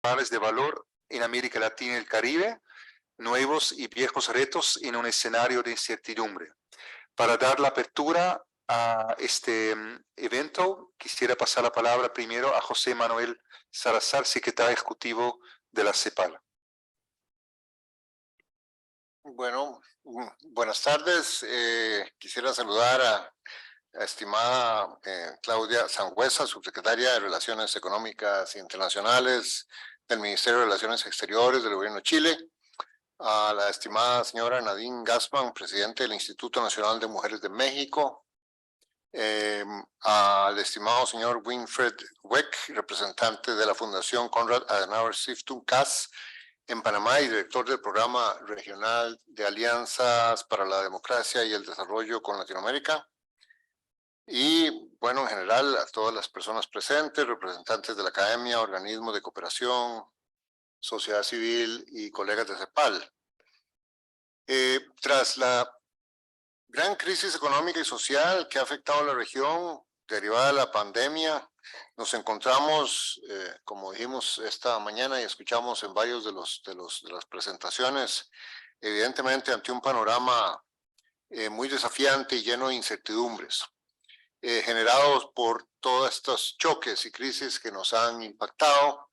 de valor en América Latina y el Caribe, nuevos y viejos retos en un escenario de incertidumbre. Para dar la apertura a este evento, quisiera pasar la palabra primero a José Manuel Salazar, secretario ejecutivo de la CEPAL. Bueno, buenas tardes. Quisiera saludar a la estimada Claudia Sangüesa, subsecretaria de Relaciones Económicas Internacionales del Ministerio de Relaciones Exteriores del Gobierno de Chile, a la estimada señora Nadine Gassman, presidente del Instituto Nacional de Mujeres de México, al estimado señor Winfred Weck, representante de la Fundación Konrad Adenauer Stiftung CAS en Panamá y director del Programa Regional de Alianzas para la Democracia y el Desarrollo con Latinoamérica. Y, bueno, en general, a todas las personas presentes, representantes de la academia, organismos de cooperación, sociedad civil y colegas de CEPAL. Tras la gran crisis económica y social que ha afectado a la región derivada de la pandemia, nos encontramos, como dijimos esta mañana y escuchamos en varios de las presentaciones, evidentemente ante un panorama muy desafiante y lleno de incertidumbres, generados por todos estos choques y crisis que nos han impactado,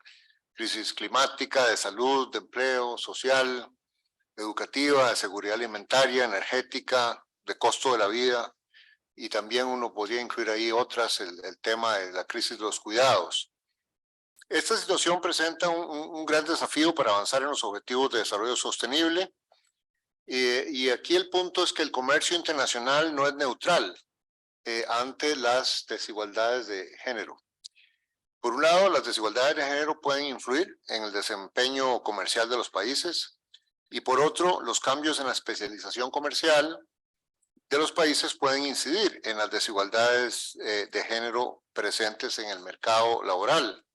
crisis climática, de salud, de empleo, social, educativa, de seguridad alimentaria, energética, de costo de la vida, y también uno podría incluir ahí otras, el tema de la crisis de los cuidados. Esta situación presenta un gran desafío para avanzar en los objetivos de desarrollo sostenible, y aquí el punto es que el comercio internacional no es neutral ante las desigualdades de género. Por un lado, las desigualdades de género pueden influir en el desempeño comercial de los países, y por otro, los cambios en la especialización comercial de los países pueden incidir en las desigualdades de género presentes en el mercado laboral,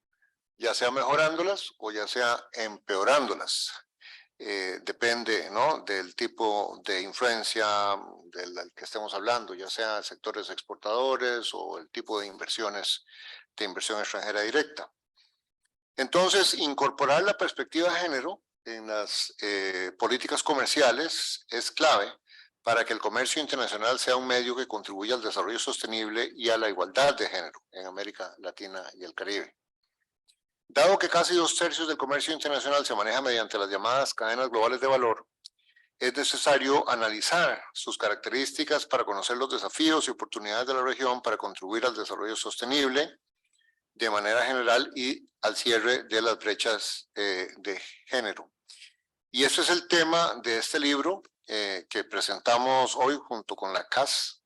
ya sea mejorándolas o ya sea empeorándolas. Depende, ¿no?, del tipo de influencia del que estemos hablando, ya sea sectores exportadores o el tipo de inversión extranjera directa. Entonces, incorporar la perspectiva de género en las políticas comerciales es clave para que el comercio internacional sea un medio que contribuya al desarrollo sostenible y a la igualdad de género en América Latina y el Caribe. Dado que casi 2/3 del comercio internacional se maneja mediante las llamadas cadenas globales de valor, es necesario analizar sus características para conocer los desafíos y oportunidades de la región para contribuir al desarrollo sostenible de manera general y al cierre de las brechas de género. Y ese es el tema de este libro que presentamos hoy junto con la CAS,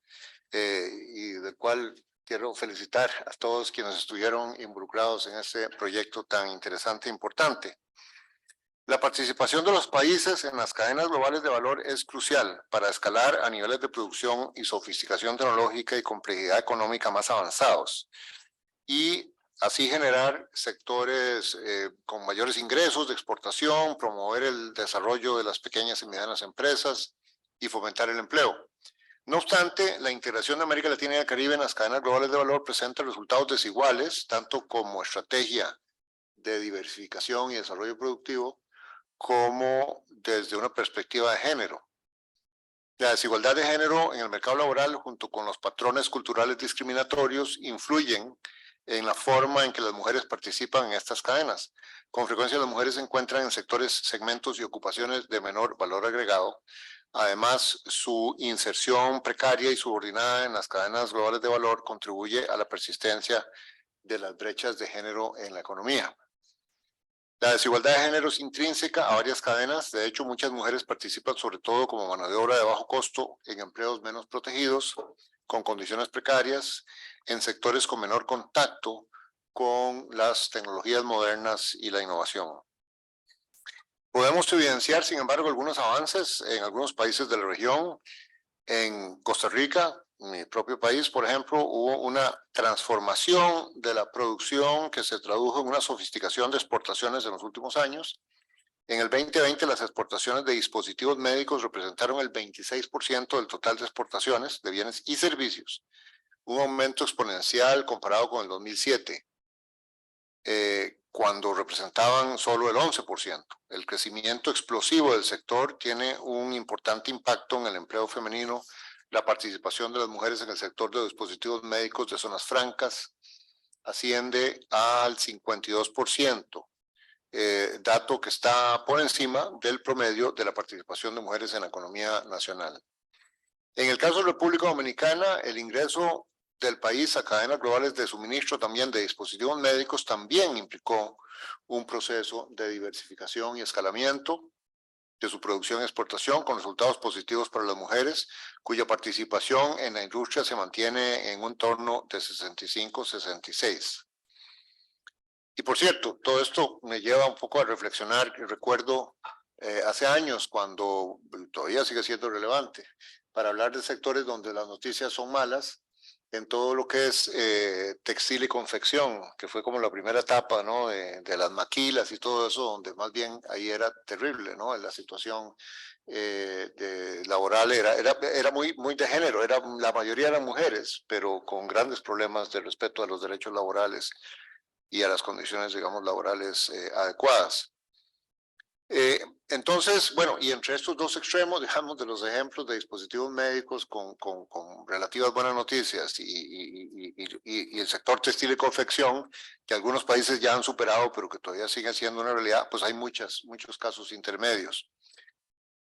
y del cual quiero felicitar a todos quienes estuvieron involucrados en este proyecto tan interesante e importante. La participación de los países en las cadenas globales de valor es crucial para escalar a niveles de producción y sofisticación tecnológica y complejidad económica más avanzados, y así generar sectores con mayores ingresos de exportación, promover el desarrollo de las pequeñas y medianas empresas y fomentar el empleo. No obstante, la integración de América Latina y el Caribe en las cadenas globales de valor presenta resultados desiguales, tanto como estrategia de diversificación y desarrollo productivo, como desde una perspectiva de género. La desigualdad de género en el mercado laboral, junto con los patrones culturales discriminatorios, influyen en la forma en que las mujeres participan en estas cadenas. Con frecuencia las mujeres se encuentran en sectores, segmentos y ocupaciones de menor valor agregado. Además, su inserción precaria y subordinada en las cadenas globales de valor contribuye a la persistencia de las brechas de género en la economía. La desigualdad de género es intrínseca a varias cadenas. De hecho, muchas mujeres participan sobre todo como mano de obra de bajo costo en empleos menos protegidos, con condiciones precarias, en sectores con menor contacto con las tecnologías modernas y la innovación. Podemos evidenciar, sin embargo, algunos avances en algunos países de la región. En Costa Rica, mi propio país, por ejemplo, hubo una transformación de la producción que se tradujo en una sofisticación de exportaciones en los últimos años. En el 2020, las exportaciones de dispositivos médicos representaron el 26% del total de exportaciones de bienes y servicios, un aumento exponencial comparado con el 2007. cuando representaban solo el 11%. El crecimiento explosivo del sector tiene un importante impacto en el empleo femenino, la participación de las mujeres en el sector de dispositivos médicos de zonas francas asciende al 52%, dato que está por encima del promedio de la participación de mujeres en la economía nacional. En el caso de República Dominicana, el ingreso del país a cadenas globales de suministro también de dispositivos médicos también implicó un proceso de diversificación y escalamiento de su producción y exportación con resultados positivos para las mujeres, cuya participación en la industria se mantiene en un torno de 65-66. Y por cierto, todo esto me lleva un poco a reflexionar, que recuerdo hace años cuando todavía sigue siendo relevante, para hablar de sectores donde las noticias son malas, en todo lo que es textil y confección, que fue como la primera etapa, ¿no? de las maquilas y todo eso, donde más bien ahí era terrible, ¿no? La situación laboral era muy de género, la mayoría eran mujeres, pero con grandes problemas de respeto a los derechos laborales y a las condiciones, digamos, laborales adecuadas. Entonces, bueno, y entre estos dos extremos, digamos, de los ejemplos de dispositivos médicos con relativas buenas noticias y el sector textil y confección, que algunos países ya han superado, pero que todavía siguen siendo una realidad, pues hay muchos casos intermedios.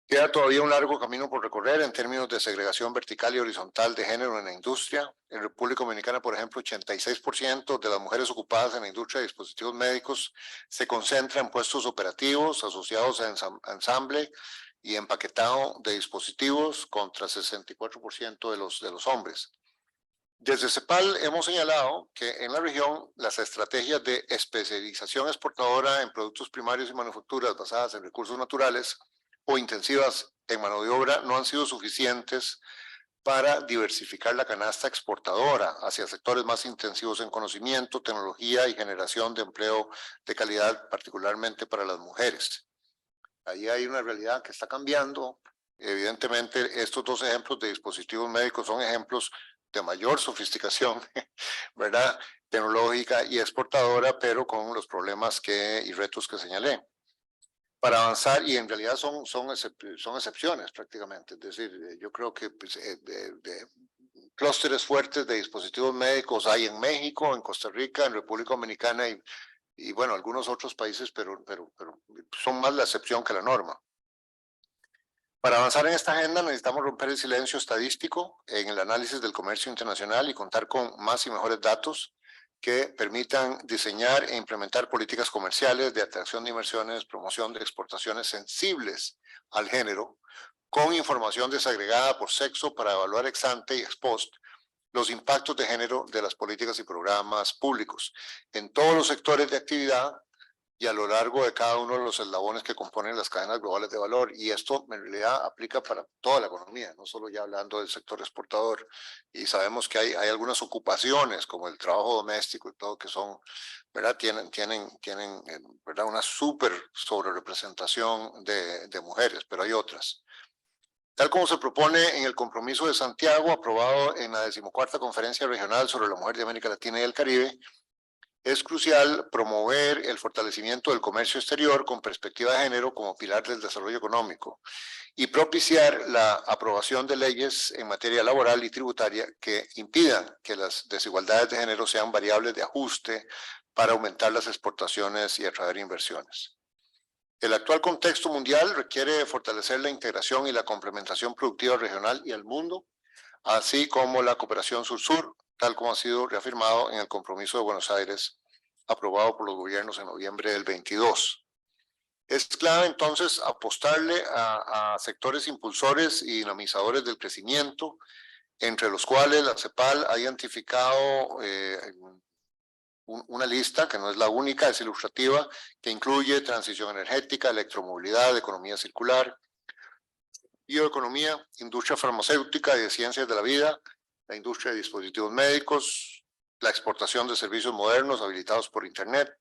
Queda todavía un largo camino por recorrer en términos de segregación vertical y horizontal de género en la industria. En República Dominicana, por ejemplo, 86% de las mujeres ocupadas en la industria de dispositivos médicos se concentra en puestos operativos asociados a ensamble y empaquetado de dispositivos contra 64% de los hombres. Desde CEPAL hemos señalado que en la región las estrategias de especialización exportadora en productos primarios y manufacturas basadas en recursos naturales o intensivas en mano de obra no han sido suficientes para diversificar la canasta exportadora hacia sectores más intensivos en conocimiento, tecnología y generación de empleo de calidad, particularmente para las mujeres. Ahí hay una realidad que está cambiando. Evidentemente, estos dos ejemplos de dispositivos médicos son ejemplos de mayor sofisticación, ¿verdad? Tecnológica y exportadora, pero con los problemas y retos que señalé. Para avanzar, y en realidad son excepciones prácticamente, es decir, yo creo que pues, de clústeres fuertes de dispositivos médicos hay en México, en Costa Rica, en República Dominicana y bueno, algunos otros países, pero son más la excepción que la norma. Para avanzar en esta agenda necesitamos romper el silencio estadístico en el análisis del comercio internacional y contar con más y mejores datos que permitan diseñar e implementar políticas comerciales de atracción de inversiones, promoción de exportaciones sensibles al género, con información desagregada por sexo para evaluar ex ante y ex post los impactos de género de las políticas y programas públicos en todos los sectores de actividad y a lo largo de cada uno de los eslabones que componen las cadenas globales de valor. Y esto en realidad aplica para toda la economía, no solo ya hablando del sector exportador. Y sabemos que hay algunas ocupaciones, como el trabajo doméstico y todo, que son, ¿verdad? Tienen ¿verdad? Una súper sobrerepresentación de mujeres, pero hay otras. Tal como se propone en el Compromiso de Santiago, aprobado en la 14ª Conferencia Regional sobre la Mujer de América Latina y el Caribe, es crucial promover el fortalecimiento del comercio exterior con perspectiva de género como pilar del desarrollo económico y propiciar la aprobación de leyes en materia laboral y tributaria que impidan que las desigualdades de género sean variables de ajuste para aumentar las exportaciones y atraer inversiones. El actual contexto mundial requiere fortalecer la integración y la complementación productiva regional y al mundo, así como la cooperación sur-sur, tal como ha sido reafirmado en el Compromiso de Buenos Aires, aprobado por los gobiernos en noviembre del 22. Es clave entonces apostarle a sectores impulsores y dinamizadores del crecimiento, entre los cuales la CEPAL ha identificado una lista que no es la única, es ilustrativa, que incluye transición energética, electromovilidad, economía circular, bioeconomía, industria farmacéutica y de ciencias de la vida, la industria de dispositivos médicos, la exportación de servicios modernos habilitados por Internet,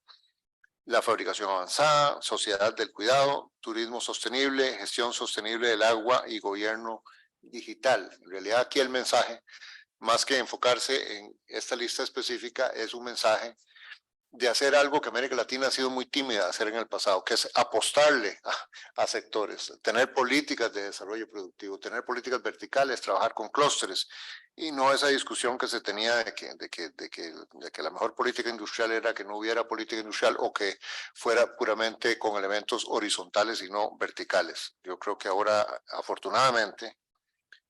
la fabricación avanzada, sociedad del cuidado, turismo sostenible, gestión sostenible del agua y gobierno digital. En realidad aquí el mensaje, más que enfocarse en esta lista específica, es un mensaje de hacer algo que América Latina ha sido muy tímida de hacer en el pasado, que es apostarle a sectores, tener políticas de desarrollo productivo, tener políticas verticales, trabajar con clústeres, y no esa discusión que se tenía de que la mejor política industrial era que no hubiera política industrial o que fuera puramente con elementos horizontales y no verticales. Yo creo que ahora, afortunadamente,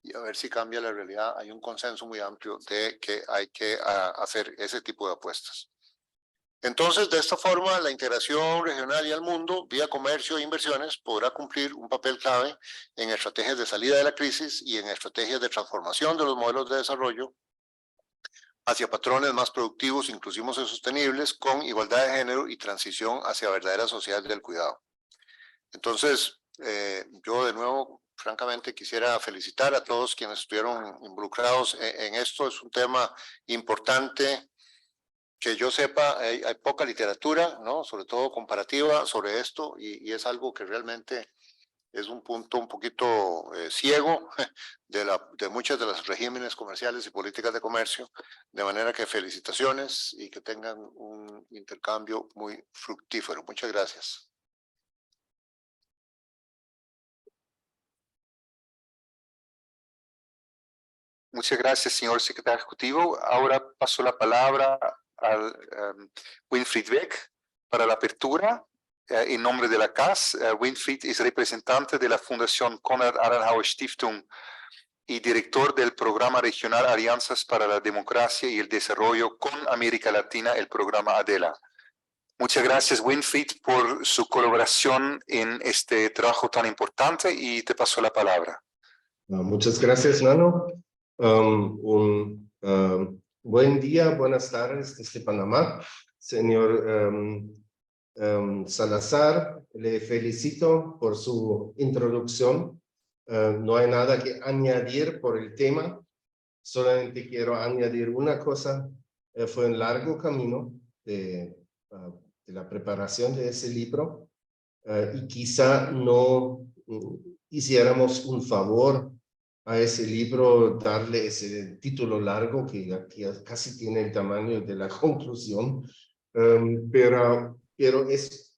y a ver si cambia la realidad, hay un consenso muy amplio de que hay que hacer ese tipo de apuestas. Entonces, de esta forma, la integración regional y al mundo, vía comercio e inversiones, podrá cumplir un papel clave en estrategias de salida de la crisis y en estrategias de transformación de los modelos de desarrollo hacia patrones más productivos, inclusivos y sostenibles, con igualdad de género y transición hacia verdaderas sociedades del cuidado. Entonces, yo de nuevo, francamente, quisiera felicitar a todos quienes estuvieron involucrados en esto. Es un tema importante. Que yo sepa, hay poca literatura, ¿no? Sobre todo comparativa sobre esto, y es algo que realmente es un punto un poquito ciego de muchos de los regímenes comerciales y políticas de comercio, de manera que felicitaciones y que tengan un intercambio muy fructífero. Muchas gracias. Muchas gracias, señor secretario ejecutivo. Ahora paso la palabra al Winfried Beck para la apertura. En nombre de la CAS, Winfried es representante de la Fundación Konrad Adenauer Stiftung y director del programa regional Alianzas para la Democracia y el Desarrollo con América Latina, el programa ADELA. Muchas gracias, Winfried, por su colaboración en este trabajo tan importante, y te paso la palabra. Muchas gracias, Nano. Buen día, buenas tardes desde Panamá. Señor Salazar, le felicito por su introducción. No hay nada que añadir por el tema. Solamente quiero añadir una cosa. Fue un largo camino de la preparación de ese libro y quizá no hiciéramos un favor a ese libro darle ese título largo que casi tiene el tamaño de la conclusión, pero es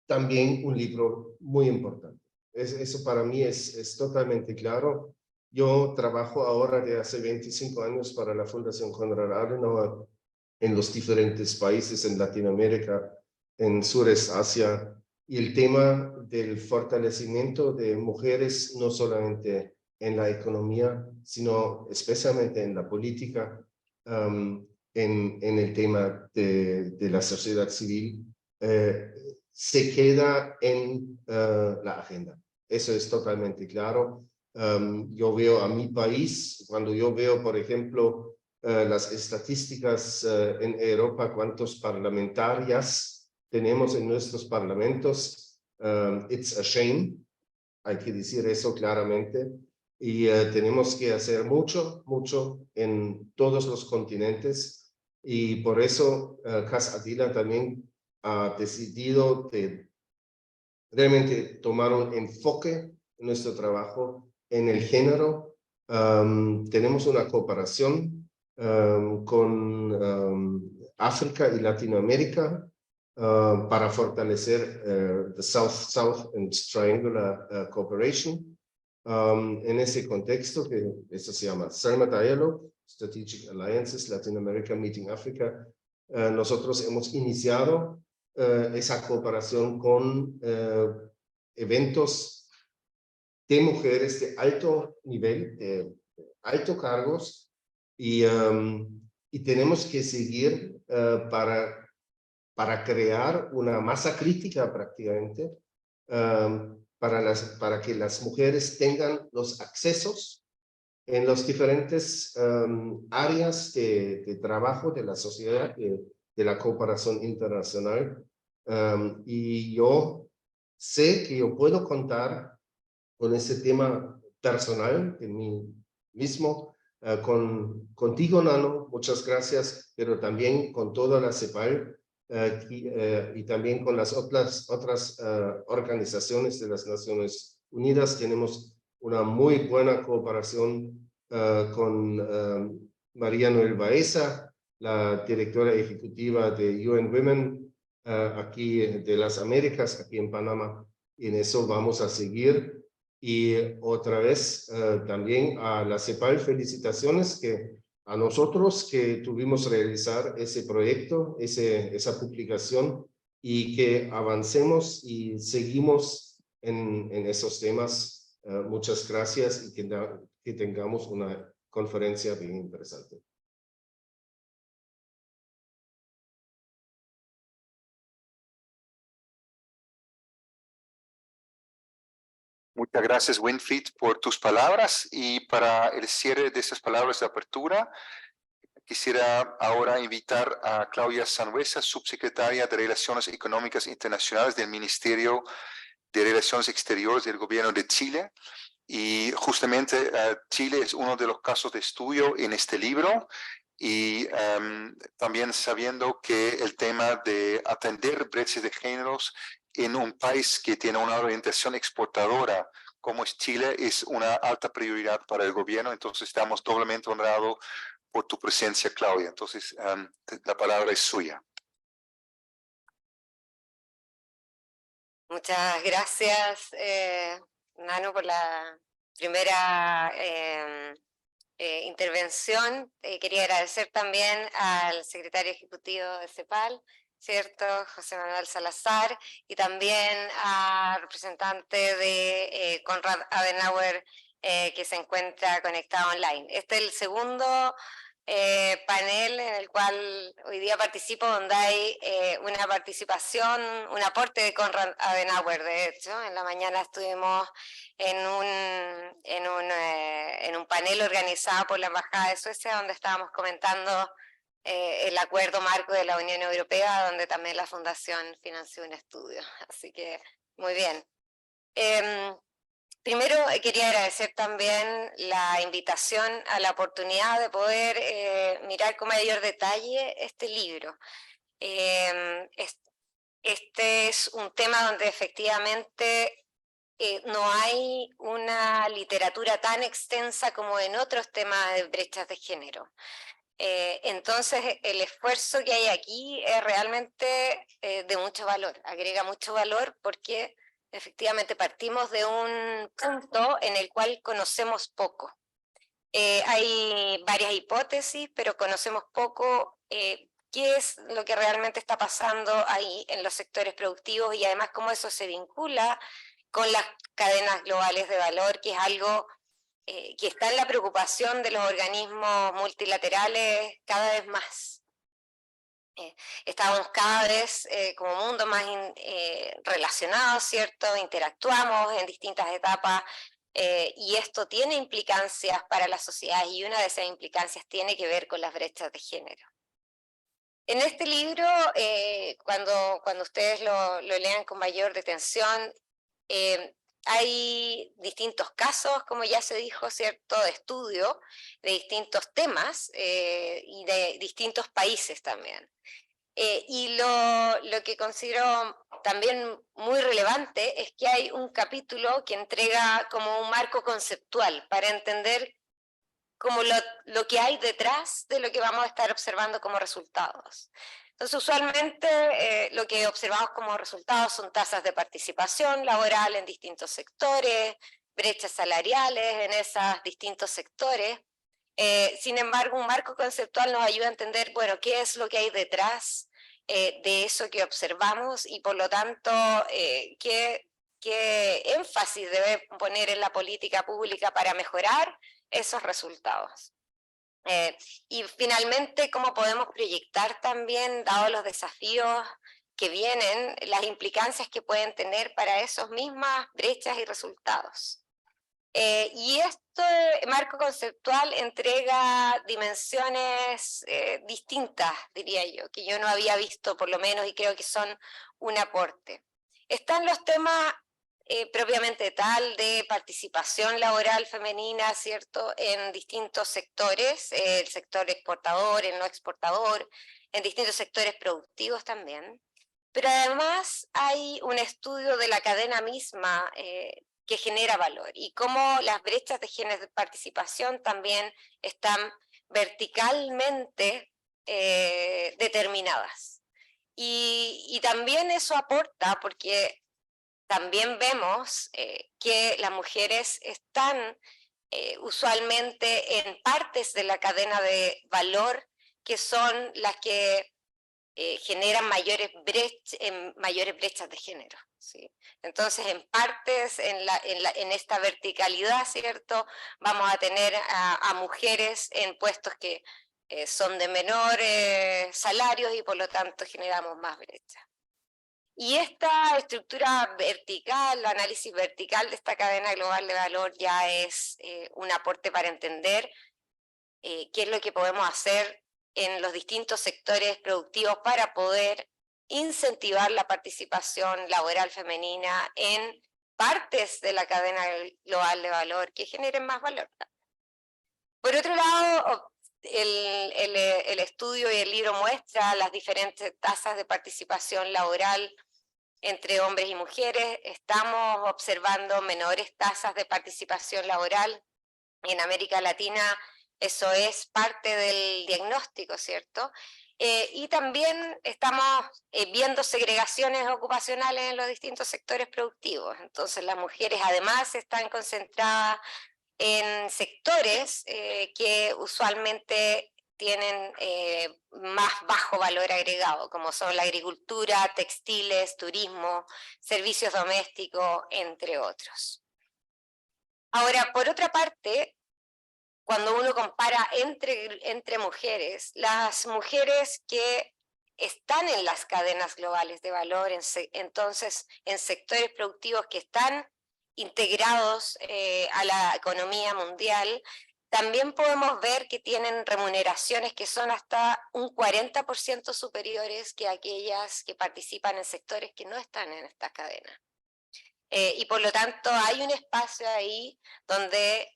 también un libro muy importante. Eso para mí es totalmente claro. Yo trabajo ahora de hace 25 años para la Fundación Konrad Adenauer en los diferentes países en Latinoamérica, en Sureste Asia, y el tema del fortalecimiento de mujeres no solamente en la economía, sino especialmente en la política, en el tema de la sociedad civil, se queda en la agenda. Eso es totalmente claro. Yo veo a mi país, cuando yo veo, por ejemplo, las estadísticas en Europa, cuántos parlamentarias tenemos en nuestros parlamentos, it's a shame, hay que decir eso claramente, y tenemos que hacer mucho en todos los continentes, y por eso CAS ADELA también ha decidido de realmente tomar un enfoque en nuestro trabajo en el género. Tenemos una cooperación con África y Latinoamérica para fortalecer the South-South and Triangular Cooperation. En ese contexto, que esto se llama SERMA Dialogue, Strategic Alliances, Latin America Meeting Africa, nosotros hemos iniciado esa cooperación con eventos de mujeres de alto nivel, de altos cargos, y tenemos que seguir para crear una masa crítica prácticamente, para que las mujeres tengan los accesos en los diferentes áreas de trabajo de la sociedad, de la cooperación internacional. Y yo sé que yo puedo contar con ese tema personal en mí mismo, contigo, Nano, muchas gracias, pero también con toda la CEPAL y también con las otras organizaciones de las Naciones Unidas. Tenemos una muy buena cooperación con María Noel Baeza, la directora ejecutiva de UN Women aquí de las Américas, aquí en Panamá. Y en eso vamos a seguir. Y otra vez también a la CEPAL, felicitaciones que a nosotros que tuvimos realizar ese proyecto, esa publicación, y que avancemos y seguimos en esos temas. Muchas gracias y que tengamos una conferencia bien interesante. Muchas gracias, Winfried, por tus palabras, y para el cierre de esas palabras de apertura, quisiera ahora invitar a Claudia Sanhueza, subsecretaria de Relaciones Económicas Internacionales del Ministerio de Relaciones Exteriores del Gobierno de Chile. Y justamente Chile es uno de los casos de estudio en este libro, y también sabiendo que el tema de atender brechas de géneros en un país que tiene una orientación exportadora como es Chile es una alta prioridad para el gobierno. Entonces estamos doblemente honrados por tu presencia, Claudia. Entonces la palabra es suya. Muchas gracias, Nano, por la primera intervención. Quería agradecer también al secretario ejecutivo de CEPAL, ¿cierto?, José Manuel Salazar, y también al representante de Konrad Adenauer, que se encuentra conectado online. Este es el segundo panel en el cual hoy día participo, donde hay una participación, un aporte de Konrad Adenauer. De hecho, en la mañana estuvimos en un panel organizado por la Embajada de Suecia, donde estábamos comentando el acuerdo marco de la Unión Europea, donde también la Fundación financió un estudio. Así que, muy bien. Primero quería agradecer también la invitación a la oportunidad de poder mirar con mayor detalle este libro. Este es un tema donde efectivamente no hay una literatura tan extensa como en otros temas de brechas de género. Entonces el esfuerzo que hay aquí es realmente de mucho valor, agrega mucho valor porque efectivamente partimos de un punto en el cual conocemos poco. Hay varias hipótesis, pero conocemos poco qué es lo que realmente está pasando ahí en los sectores productivos y además cómo eso se vincula con las cadenas globales de valor, que es algo que está en la preocupación de los organismos multilaterales cada vez más. Estamos cada vez como mundo más relacionados, ¿cierto? Interactuamos en distintas etapas y esto tiene implicancias para la sociedad y una de esas implicancias tiene que ver con las brechas de género. En este libro, cuando ustedes lo lean con mayor detención, hay distintos casos, como ya se dijo, ¿cierto?, de estudio de distintos temas y de distintos países también. Y lo que considero también muy relevante es que hay un capítulo que entrega como un marco conceptual para entender como lo que hay detrás de lo que vamos a estar observando como resultados. Entonces, usualmente lo que observamos como resultados son tasas de participación laboral en distintos sectores, brechas salariales en esos distintos sectores. Sin embargo, un marco conceptual nos ayuda a entender, bueno, qué es lo que hay detrás de eso que observamos y por lo tanto, qué énfasis debe poner en la política pública para mejorar esos resultados. Y finalmente, cómo podemos proyectar también, dados los desafíos que vienen, las implicancias que pueden tener para esas mismas brechas y resultados. Y este marco conceptual entrega dimensiones distintas, diría yo, que yo no había visto por lo menos y creo que son un aporte. Están los temas propiamente tal de participación laboral femenina, ¿cierto?, en distintos sectores, el sector exportador, el no exportador, en distintos sectores productivos también. Pero además hay un estudio de la cadena misma que genera valor y cómo las brechas de género de participación también están verticalmente determinadas. Y también eso aporta porque también vemos que las mujeres están usualmente en partes de la cadena de valor que son las que generan mayores brechas de género, ¿sí? Entonces, en partes, en esta verticalidad, ¿cierto?, vamos a tener a mujeres en puestos que son de menores salarios y por lo tanto generamos más brechas. Y esta estructura vertical, el análisis vertical de esta cadena global de valor ya es un aporte para entender qué es lo que podemos hacer en los distintos sectores productivos para poder incentivar la participación laboral femenina en partes de la cadena global de valor que generen más valor. Por otro lado, el estudio y el libro muestra las diferentes tasas de participación laboral entre hombres y mujeres. Estamos observando menores tasas de participación laboral en América Latina. Eso es parte del diagnóstico, ¿cierto? Y también estamos viendo segregaciones ocupacionales en los distintos sectores productivos. Entonces las mujeres además están concentradas en sectores que usualmente tienen más bajo valor agregado, como son la agricultura, textiles, turismo, servicios domésticos, entre otros. Ahora, por otra parte, cuando uno compara entre mujeres, las mujeres que están en las cadenas globales de valor, entonces en sectores productivos que están integrados a la economía mundial, también podemos ver que tienen remuneraciones que son hasta un 40% superiores que aquellas que participan en sectores que no están en estas cadenas. Y por lo tanto hay un espacio ahí donde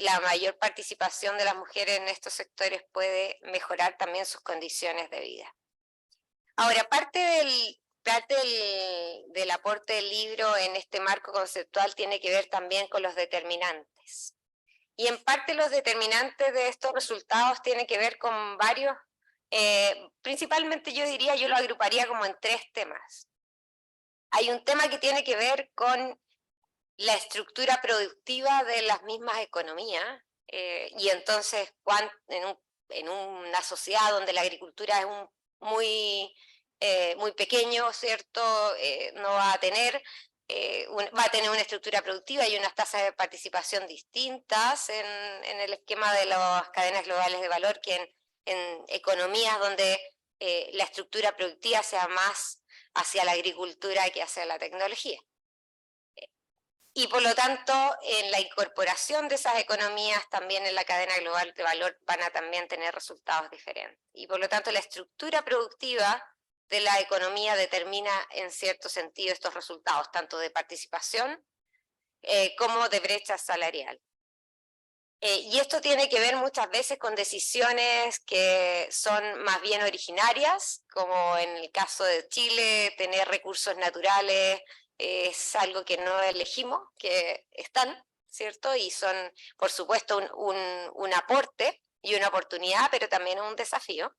la mayor participación de las mujeres en estos sectores puede mejorar también sus condiciones de vida. Ahora, parte del aporte del libro en este marco conceptual tiene que ver también con los determinantes. Y en parte los determinantes de estos resultados tienen que ver con varios, principalmente yo lo agruparía como en 3 temas. Hay un tema que tiene que ver con la estructura productiva de las mismas economías, y entonces en una sociedad donde la agricultura es muy pequeño, ¿cierto? No va a tener, va a tener una estructura productiva y unas tasas de participación distintas en el esquema de las cadenas globales de valor que en economías donde la estructura productiva sea más hacia la agricultura que hacia la tecnología. Y por lo tanto, en la incorporación de esas economías también en la cadena global de valor van a también tener resultados diferentes. Y por lo tanto, la estructura productiva de la economía determina en cierto sentido estos resultados, tanto de participación como de brecha salarial. Y esto tiene que ver muchas veces con decisiones que son más bien originarias, como en el caso de Chile, tener recursos naturales es algo que no elegimos, que están, ¿cierto? Y son, por supuesto, un aporte y una oportunidad, pero también un desafío.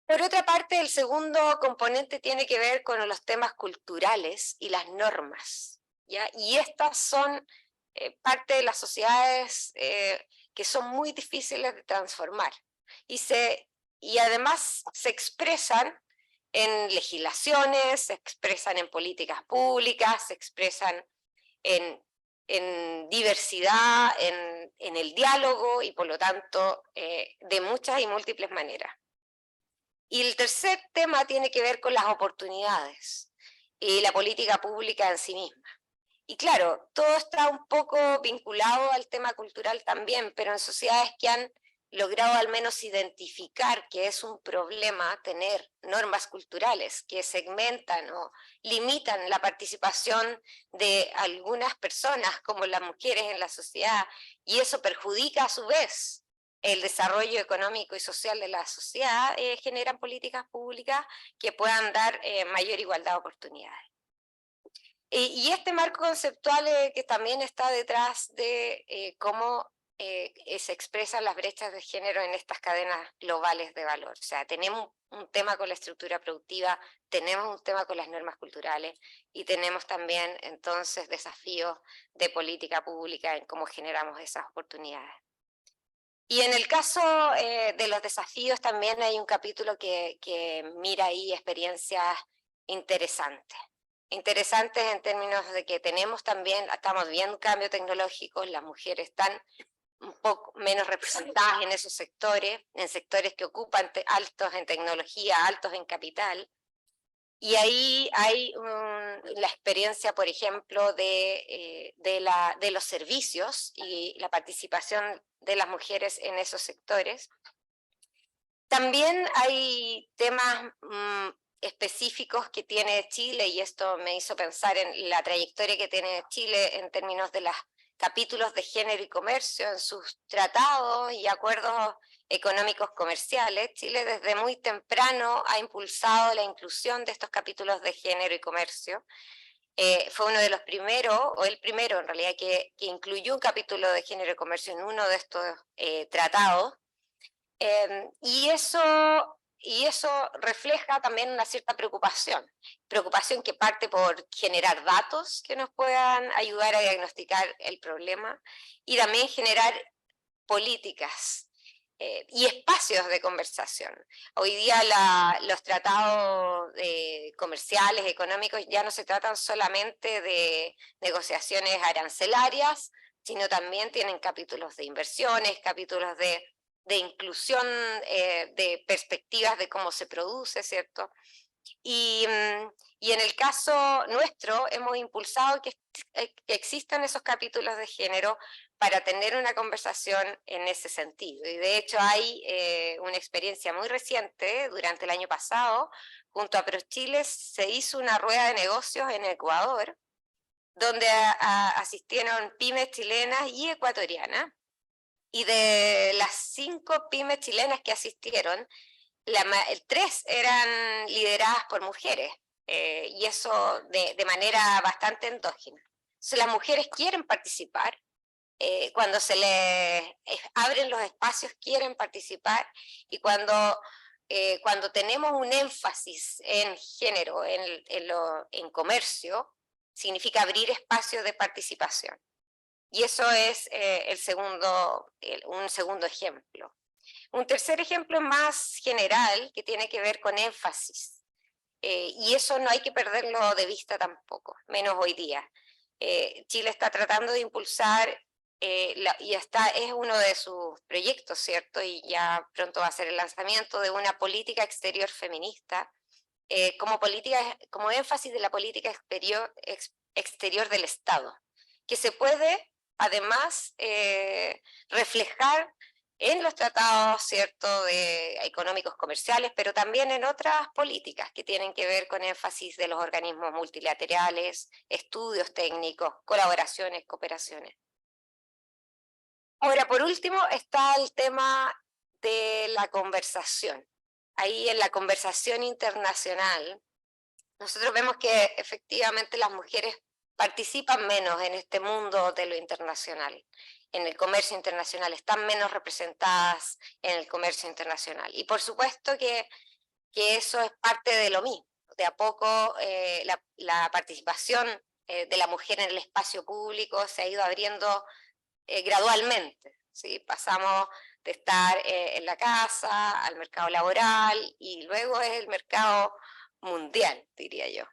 Por otra parte, el segundo componente tiene que ver con los temas culturales y las normas, ¿ya? Y estas son parte de las sociedades que son muy difíciles de transformar y además se expresan en legislaciones, se expresan en políticas públicas, se expresan en diversidad, en el diálogo y por lo tanto de muchas y múltiples maneras. Y el tercer tema tiene que ver con las oportunidades y la política pública en sí misma. Y claro, todo está un poco vinculado al tema cultural también, pero en sociedades que han logrado al menos identificar que es un problema tener normas culturales que segmentan o limitan la participación de algunas personas como las mujeres en la sociedad, y eso perjudica a su vez el desarrollo económico y social de la sociedad, generan políticas públicas que puedan dar mayor igualdad de oportunidades. Y este marco conceptual que también está detrás de cómo se expresan las brechas de género en estas cadenas globales de valor. O sea, tenemos un tema con la estructura productiva, tenemos un tema con las normas culturales y tenemos también entonces desafíos de política pública en cómo generamos esas oportunidades. Y en el caso de los desafíos también hay un capítulo que mira ahí experiencias interesantes. Interesantes en términos de que tenemos también, estamos viendo un cambio tecnológico, las mujeres están un poco menos representadas en esos sectores, en sectores que ocupan altos en tecnología, altos en capital. Y ahí hay la experiencia, por ejemplo, de los servicios y la participación de las mujeres en esos sectores. También hay temas específicos que tiene Chile, y esto me hizo pensar en la trayectoria que tiene Chile en términos de los capítulos de género y comercio en sus tratados y acuerdos económicos comerciales. Chile desde muy temprano ha impulsado la inclusión de estos capítulos de género y comercio. Fue uno de los primeros, o el primero en realidad, que incluyó un capítulo de género y comercio en uno de estos tratados. Y eso refleja también una cierta preocupación que parte por generar datos que nos puedan ayudar a diagnosticar el problema y también generar políticas y espacios de conversación. Hoy día los tratados comerciales, económicos, ya no se tratan solamente de negociaciones arancelarias, sino también tienen capítulos de inversiones, capítulos de inclusión, de perspectivas de cómo se produce, ¿cierto? Y en el caso nuestro hemos impulsado que existan esos capítulos de género para tener una conversación en ese sentido. Y de hecho hay una experiencia muy reciente, durante el año pasado, junto a ProChile se hizo una rueda de negocios en Ecuador, donde asistieron pymes chilenas y ecuatorianas, y de las 5 pymes chilenas que asistieron, 3 eran lideradas por mujeres, y eso de manera bastante endógena. Entonces, las mujeres quieren participar, cuando se les abren los espacios quieren participar, y cuando tenemos un énfasis en género, en comercio, significa abrir espacios de participación. Y eso es un segundo ejemplo. Un tercer ejemplo más general que tiene que ver con énfasis. Y eso no hay que perderlo de vista tampoco, menos hoy día. Chile está tratando de impulsar, es uno de sus proyectos, ¿cierto? Y ya pronto va a ser el lanzamiento de una política exterior feminista, como énfasis de la política exterior del Estado, que se puede además reflejar en los tratados, ¿cierto?, económicos comerciales, pero también en otras políticas que tienen que ver con énfasis de los organismos multilaterales, estudios técnicos, colaboraciones, cooperaciones. Ahora, por último, está el tema de la conversación. Ahí en la conversación internacional, nosotros vemos que efectivamente las mujeres participan menos en este mundo de lo internacional, en el comercio internacional, están menos representadas en el comercio internacional. Y por supuesto que eso es parte de lo mismo. De a poco la participación de la mujer en el espacio público se ha ido abriendo gradualmente, ¿sí? Pasamos de estar en la casa al mercado laboral y luego es el mercado mundial, diría yo.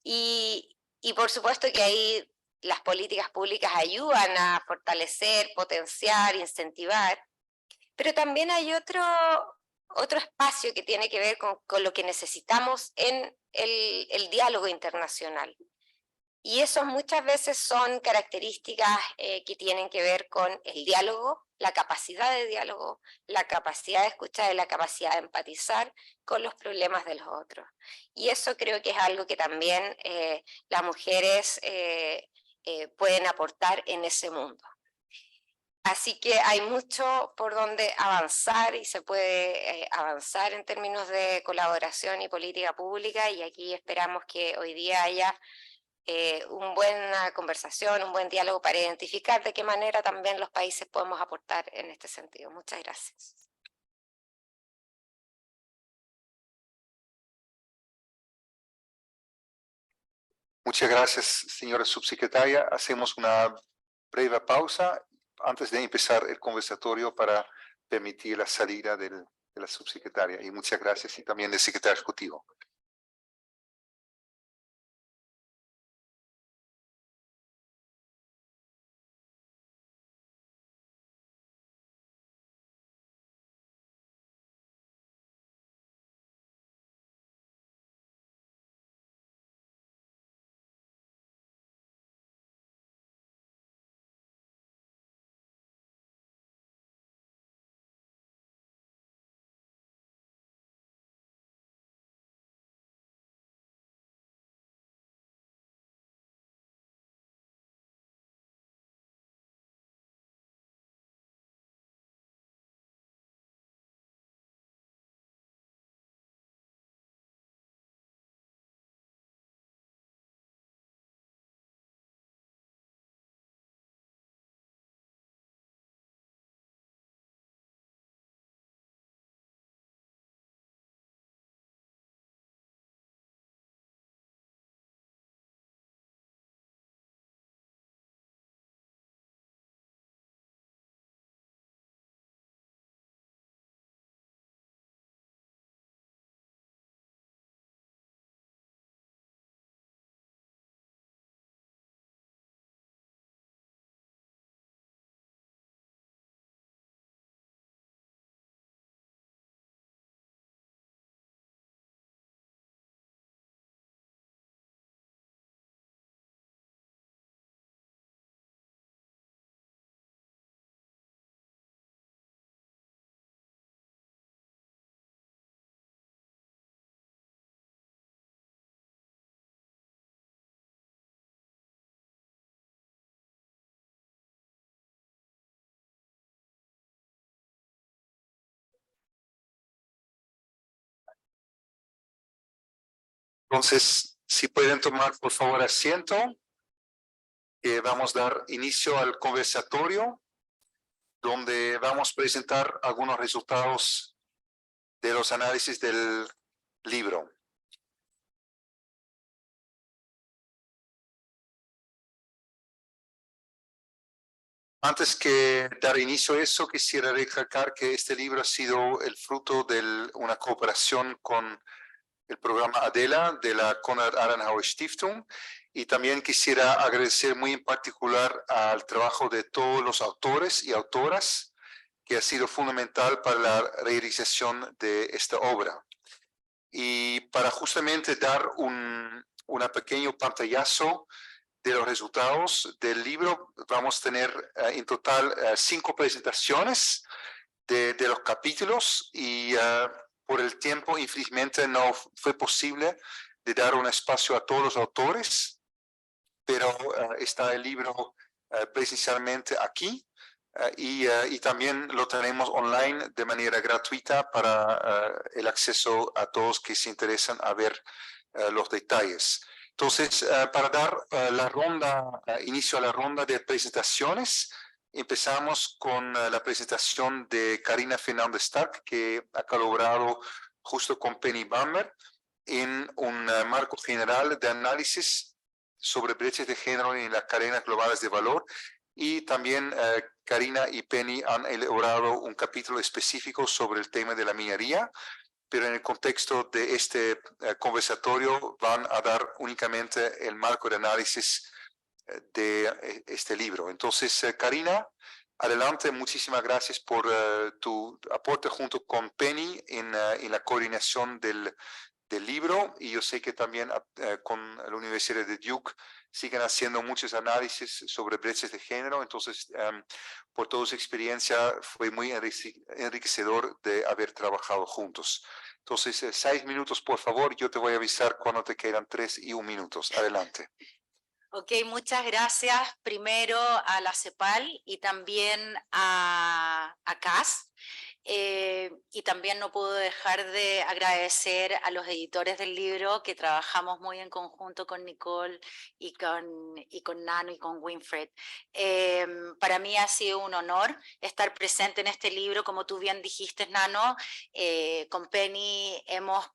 Y por supuesto que ahí las políticas públicas ayudan a fortalecer, potenciar, incentivar, pero también hay otro espacio que tiene que ver con lo que necesitamos en el diálogo internacional. Y eso muchas veces son características que tienen que ver con el diálogo, la capacidad de diálogo, la capacidad de escuchar y la capacidad de empatizar con los problemas de los otros. Y eso creo que es algo que también las mujeres pueden aportar en ese mundo. Así que hay mucho por donde avanzar y se puede avanzar en términos de colaboración y política pública, y aquí esperamos que hoy día haya una buena conversación, un buen diálogo para identificar de qué manera también los países podemos aportar en este sentido. Muchas gracias. Muchas gracias, señora subsecretaria. Hacemos una breve pausa antes de empezar el conversatorio para permitir la salida de la subsecretaria. Y muchas gracias y también del secretario ejecutivo. Entonces, si pueden tomar por favor asiento, vamos a dar inicio al conversatorio, donde vamos a presentar algunos resultados de los análisis del libro. Antes que dar inicio a eso, quisiera recalcar que este libro ha sido el fruto de una cooperación con el programa ADELA de la Konrad Adenauer Stiftung, y también quisiera agradecer muy en particular al trabajo de todos los autores y autoras, que ha sido fundamental para la realización de esta obra. Y para justamente dar un pequeño pantallazo de los resultados del libro, vamos a tener en total 5 presentaciones de los capítulos, y por el tiempo infelizmente no fue posible de dar un espacio a todos los autores, pero está el libro presencialmente aquí, y también lo tenemos online de manera gratuita para el acceso a todos que se interesan a ver los detalles. Entonces, para dar inicio a la ronda de presentaciones, empezamos con la presentación de Karina Fernández Stark, que ha colaborado justo con Penny Bamber en un marco general de análisis sobre brechas de género en las cadenas globales de valor. Y también Karina y Penny han elaborado un capítulo específico sobre el tema de la minería, pero en el contexto de este conversatorio van a dar únicamente el marco de análisis de este libro. Entonces, Karina, adelante. Muchísimas gracias por tu aporte junto con Penny en la coordinación del libro, y yo sé que también con la Universidad de Duke siguen haciendo muchos análisis sobre brechas de género. Entonces, por toda su experiencia, fue muy enriquecedor de haber trabajado juntos. Entonces, 6 minutos, por favor. Yo te voy a avisar cuando te quedan 3 y 1 minutos. Adelante. Ok, muchas gracias primero a la CEPAL y también a CAS. Y también no puedo dejar de agradecer a los editores del libro, que trabajamos muy en conjunto con Nicole y con Nano y con Winfred. Para mí ha sido un honor estar presente en este libro. Como tú bien dijiste, Nano, con Penny hemos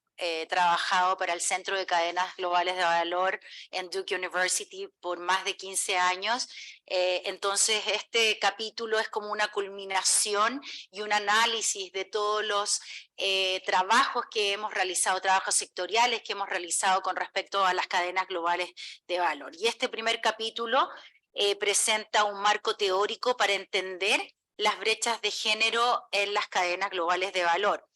trabajado para el Centro de Cadenas Globales de Valor en Duke University por más de 15 años. Entonces este capítulo es como una culminación y un análisis de todos los trabajos que hemos realizado, trabajos sectoriales que hemos realizado con respecto a las cadenas globales de valor. Y este primer capítulo presenta un marco teórico para entender las brechas de género en las cadenas globales de valor.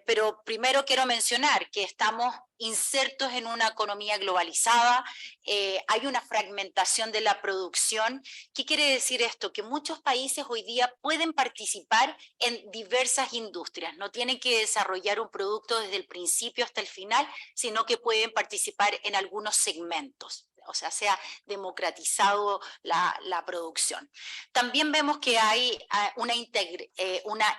Pero primero quiero mencionar que estamos insertos en una economía globalizada, hay una fragmentación de la producción. ¿Qué quiere decir esto? Que muchos países hoy día pueden participar en diversas industrias, no tienen que desarrollar un producto desde el principio hasta el final, sino que pueden participar en algunos segmentos. O sea, se ha democratizado la producción. También vemos que hay una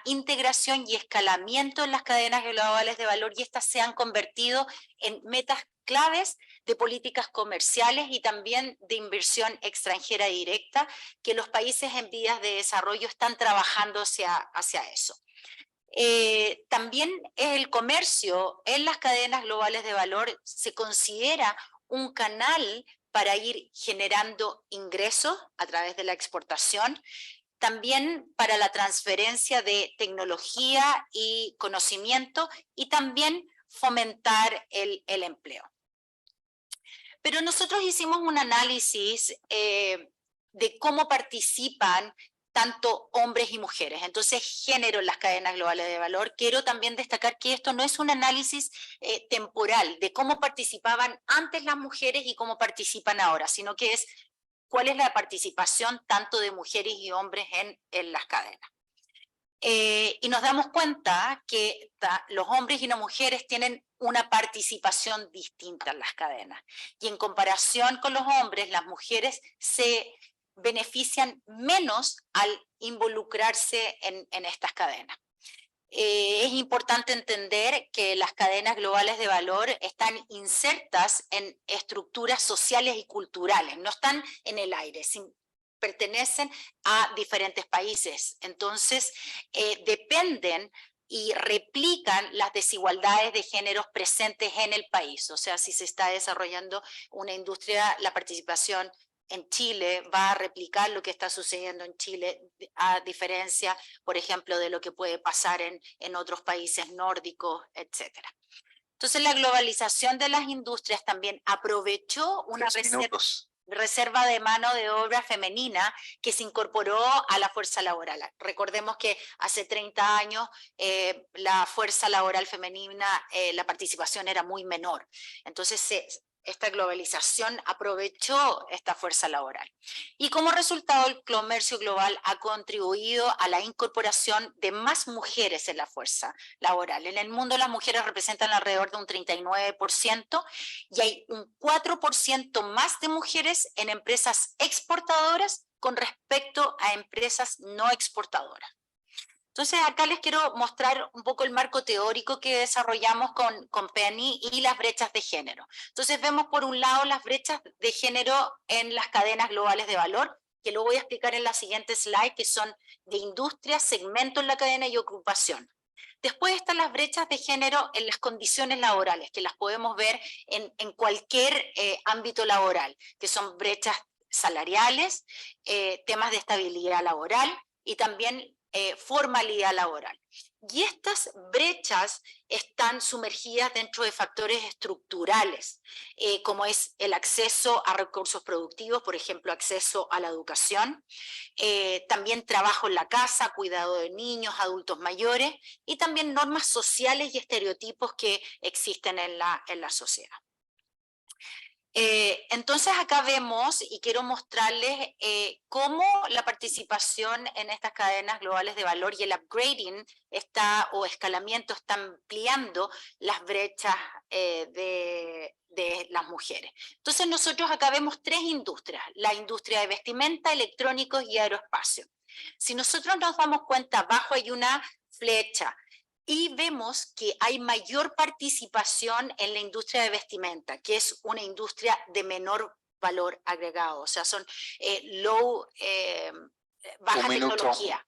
integración y escalamiento en las cadenas globales de valor, y estas se han convertido en metas claves de políticas comerciales y también de inversión extranjera directa, que los países en vías de desarrollo están trabajando hacia eso. También el comercio en las cadenas globales de valor se considera un canal para ir generando ingresos a través de la exportación, también para la transferencia de tecnología y conocimiento, y también fomentar el empleo. Pero nosotros hicimos un análisis de cómo participan tanto hombres y mujeres. Entonces, género en las cadenas globales de valor. Quiero también destacar que esto no es un análisis temporal de cómo participaban antes las mujeres y cómo participan ahora, sino que es cuál es la participación tanto de mujeres y hombres en las cadenas. Y nos damos cuenta que los hombres y las mujeres tienen una participación distinta en las cadenas. Y en comparación con los hombres, las mujeres se benefician menos al involucrarse en estas cadenas. Es importante entender que las cadenas globales de valor están insertas en estructuras sociales y culturales, no están en el aire, pertenecen a diferentes países. Entonces, dependen y replican las desigualdades de géneros presentes en el país. O sea, si se está desarrollando una industria, la participación en Chile va a replicar lo que está sucediendo en Chile, a diferencia, por ejemplo, de lo que puede pasar en otros países nórdicos, etc. Entonces, la globalización de las industrias también aprovechó una reserva de mano de obra femenina que se incorporó a la fuerza laboral. Recordemos que hace 30 años la fuerza laboral femenina, la participación era muy menor. Entonces, esta globalización aprovechó esta fuerza laboral. Y como resultado, el comercio global ha contribuido a la incorporación de más mujeres en la fuerza laboral. En el mundo las mujeres representan alrededor de un 39% y hay un 4% más de mujeres en empresas exportadoras con respecto a empresas no exportadoras. Entonces acá les quiero mostrar un poco el marco teórico que desarrollamos con Penny y las brechas de género. Entonces vemos por un lado las brechas de género en las cadenas globales de valor, que lo voy a explicar en la siguiente slide, que son de industria, segmento en la cadena y ocupación. Después están las brechas de género en las condiciones laborales, que las podemos ver en cualquier ámbito laboral, que son brechas salariales, temas de estabilidad laboral y también formalidad laboral. Y estas brechas están sumergidas dentro de factores estructurales, como es el acceso a recursos productivos, por ejemplo, acceso a la educación, también trabajo en la casa, cuidado de niños, adultos mayores, y también normas sociales y estereotipos que existen en la sociedad. Entonces acá vemos, y quiero mostrarles cómo la participación en estas cadenas globales de valor y el upgrading o escalamiento está ampliando las brechas de las mujeres. Entonces nosotros acá vemos tres industrias: la industria de vestimenta, electrónicos y aeroespacio. Si nosotros nos damos cuenta, abajo hay una flecha. Y vemos que hay mayor participación en la industria de vestimenta, que es una industria de menor valor agregado, o sea, son baja tecnología.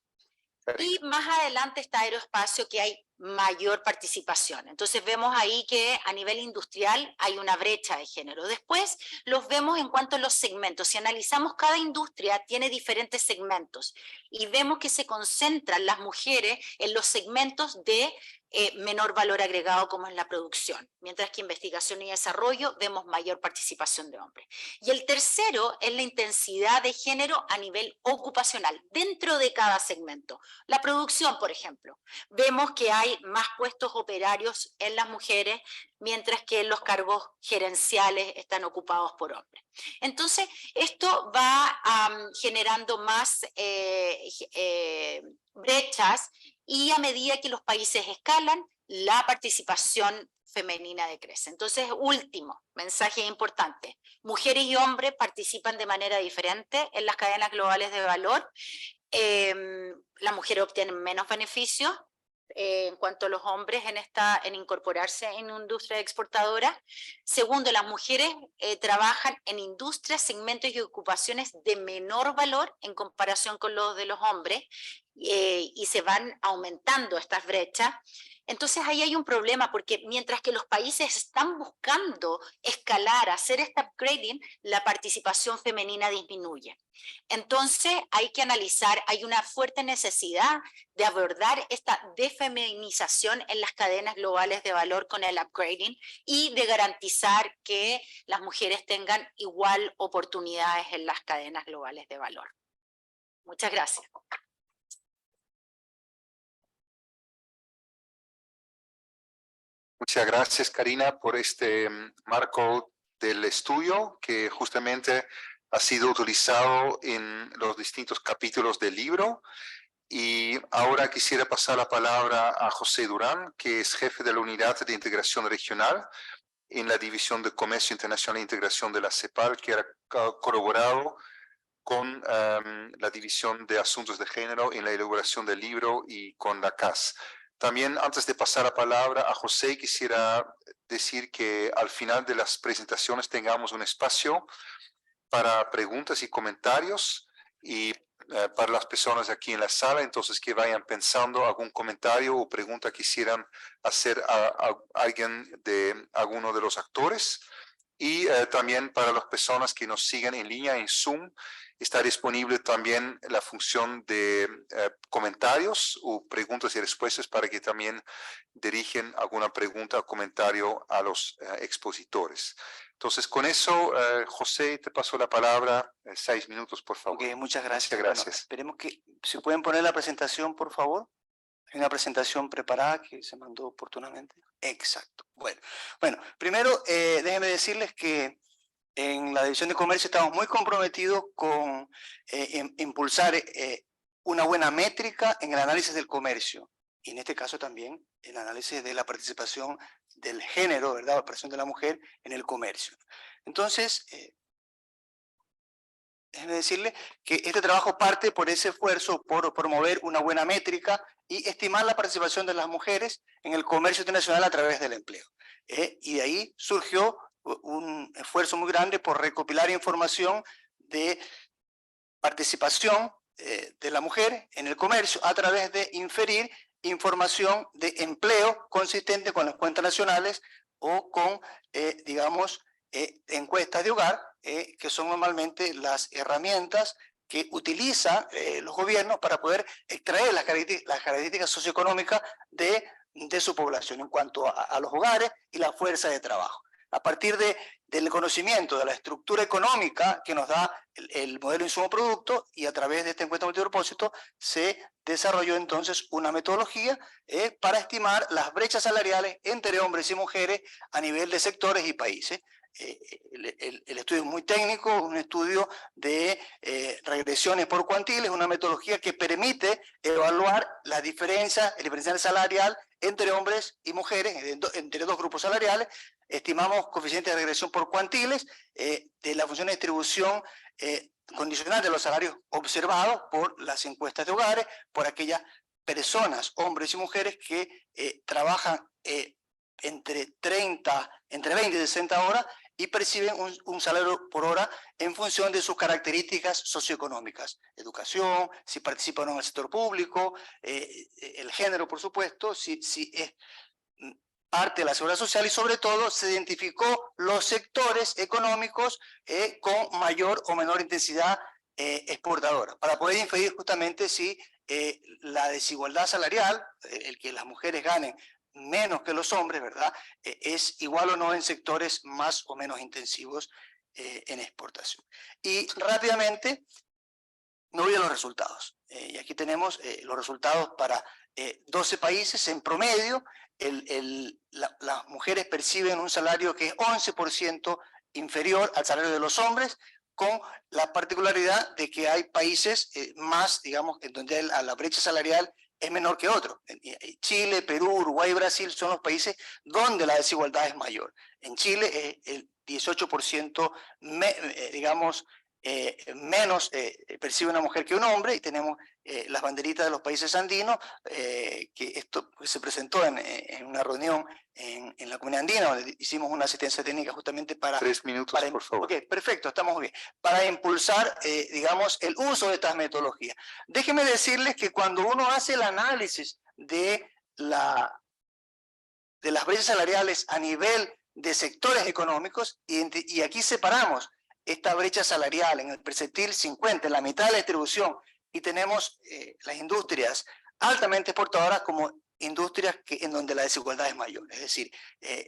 Y más adelante está aeroespacio, que hay mayor participación. Entonces vemos ahí que a nivel industrial hay una brecha de género. Después los vemos en cuanto a los segmentos. Si analizamos, cada industria tiene diferentes segmentos y vemos que se concentran las mujeres en los segmentos de menor valor agregado, como es la producción, mientras que investigación y desarrollo vemos mayor participación de hombres. Y el tercero es la intensidad de género a nivel ocupacional dentro de cada segmento. La producción, por ejemplo, vemos que hay más puestos operarios en las mujeres, mientras que los cargos gerenciales están ocupados por hombres. Entonces, esto va generando más brechas, y a medida que los países escalan, la participación femenina decrece. Entonces, último mensaje importante: mujeres y hombres participan de manera diferente en las cadenas globales de valor. Las mujeres obtienen menos beneficios en cuanto a los hombres en incorporarse en industria exportadora. Segundo, las mujeres trabajan en industrias, segmentos y ocupaciones de menor valor en comparación con los de los hombres, y se van aumentando estas brechas. Entonces ahí hay un problema, porque mientras que los países están buscando escalar, hacer este upgrading, la participación femenina disminuye. Entonces hay que analizar, hay una fuerte necesidad de abordar esta defeminización en las cadenas globales de valor con el upgrading, y de garantizar que las mujeres tengan igual oportunidades en las cadenas globales de valor. Muchas gracias. Muchas gracias, Karina, por este marco del estudio que justamente ha sido utilizado en los distintos capítulos del libro. Y ahora quisiera pasar la palabra a José Durán, que es jefe de la Unidad de Integración Regional en la División de Comercio Internacional e Integración de la CEPAL, que ha colaborado con la División de Asuntos de Género en la elaboración del libro y con la CAS. También, antes de pasar la palabra a José, quisiera decir que al final de las presentaciones tengamos un espacio para preguntas y comentarios, y para las personas aquí en la sala, entonces que vayan pensando algún comentario o pregunta que quisieran hacer a alguien de alguno de los actores. Y también para las personas que nos siguen en línea en Zoom, está disponible también la función de comentarios o preguntas y respuestas, para que también dirigen alguna pregunta o comentario a los expositores. Entonces, con eso, José, te paso la palabra. 6 minutos, por favor. Ok, muchas gracias. Muchas gracias. Bueno, esperemos que se pueden poner la presentación, por favor. Hay una presentación preparada que se mandó oportunamente. Exacto. Bueno, primero déjenme decirles que en la División de Comercio estamos muy comprometidos con impulsar una buena métrica en el análisis del comercio, y en este caso también el análisis de la participación del género, ¿verdad? La participación de la mujer en el comercio. Entonces, déjenme decirle que este trabajo parte por ese esfuerzo por promover una buena métrica y estimar la participación de las mujeres en el comercio internacional a través del empleo. Y de ahí surgió un esfuerzo muy grande por recopilar información de participación de la mujer en el comercio a través de inferir información de empleo consistente con las cuentas nacionales o con, digamos, encuestas de hogar, que son normalmente las herramientas que utilizan los gobiernos para poder extraer las características socioeconómicas de su población en cuanto a los hogares y la fuerza de trabajo. A partir del conocimiento de la estructura económica que nos da el modelo insumo-producto, y a través de esta encuesta multipropósito se desarrolló entonces una metodología para estimar las brechas salariales entre hombres y mujeres a nivel de sectores y países. El estudio es muy técnico, un estudio de regresiones por cuantiles, una metodología que permite evaluar las diferencias, el diferencial salarial entre hombres y mujeres, entre dos grupos salariales. Estimamos coeficientes de regresión por cuantiles de la función de distribución condicional de los salarios observados por las encuestas de hogares, por aquellas personas, hombres y mujeres, que trabajan entre 20 y 60 horas y perciben un salario por hora en función de sus características socioeconómicas, educación, si participan en el sector público, el género, por supuesto, si es parte de la seguridad social, y sobre todo se identificó los sectores económicos con mayor o menor intensidad exportadora, para poder inferir justamente si la desigualdad salarial, el que las mujeres ganen menos que los hombres, ¿verdad? Es igual o no en sectores más o menos intensivos en exportación. Y rápidamente me voy a los resultados. Y aquí tenemos los resultados para 12 países. En promedio, las mujeres perciben un salario que es 11% inferior al salario de los hombres, con la particularidad de que hay países más, digamos, en donde la brecha salarial es menor que otros. Chile, Perú, Uruguay y Brasil son los países donde la desigualdad es mayor. En Chile el 18% digamos, menos percibe una mujer que un hombre, y tenemos las banderitas de los países andinos, que esto se presentó en una reunión en la comunidad andina, donde hicimos una asistencia técnica justamente para... 3 minutos, por favor. Ok, perfecto, estamos bien. Para impulsar, digamos, el uso de estas metodologías. Déjenme decirles que cuando uno hace el análisis de las brechas salariales a nivel de sectores económicos, y aquí separamos esta brecha salarial en el percentil 50, en la mitad de la distribución, y tenemos las industrias altamente exportadoras como industrias en donde la desigualdad es mayor. Es decir,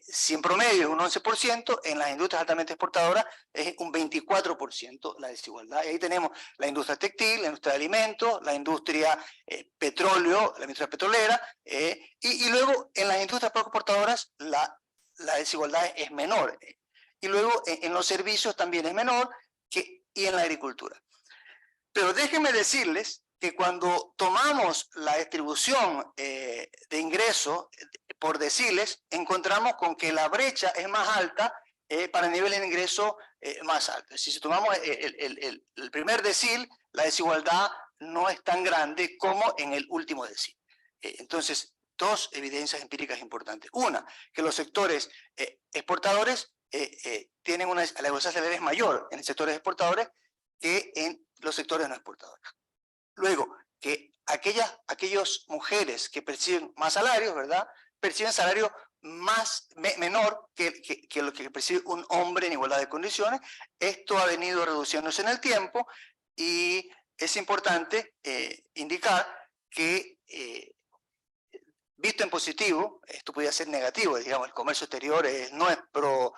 si en promedio es un 11%, en las industrias altamente exportadoras es un 24% la desigualdad. Y ahí tenemos la industria textil, la industria de alimentos, la industria petróleo, la industria petrolera, y luego en las industrias poco exportadoras la desigualdad es menor. Y luego en los servicios también es menor, y en la agricultura. Pero déjenme decirles que cuando tomamos la distribución de ingresos por deciles, encontramos con que la brecha es más alta para niveles de ingreso más altos. Si tomamos el primer decil, la desigualdad no es tan grande como en el último decil. Entonces, dos evidencias empíricas importantes. Una, que los sectores exportadores tienen la desigualdad salarial es mayor en los sectores exportadores que en los sectores no exportadores. Luego, que aquellas mujeres que perciben más salarios, ¿verdad?, perciben salario menor que lo que percibe un hombre en igualdad de condiciones. Esto ha venido reduciéndose en el tiempo, y es importante indicar que visto en positivo, esto podría ser negativo, digamos, el comercio exterior no es pro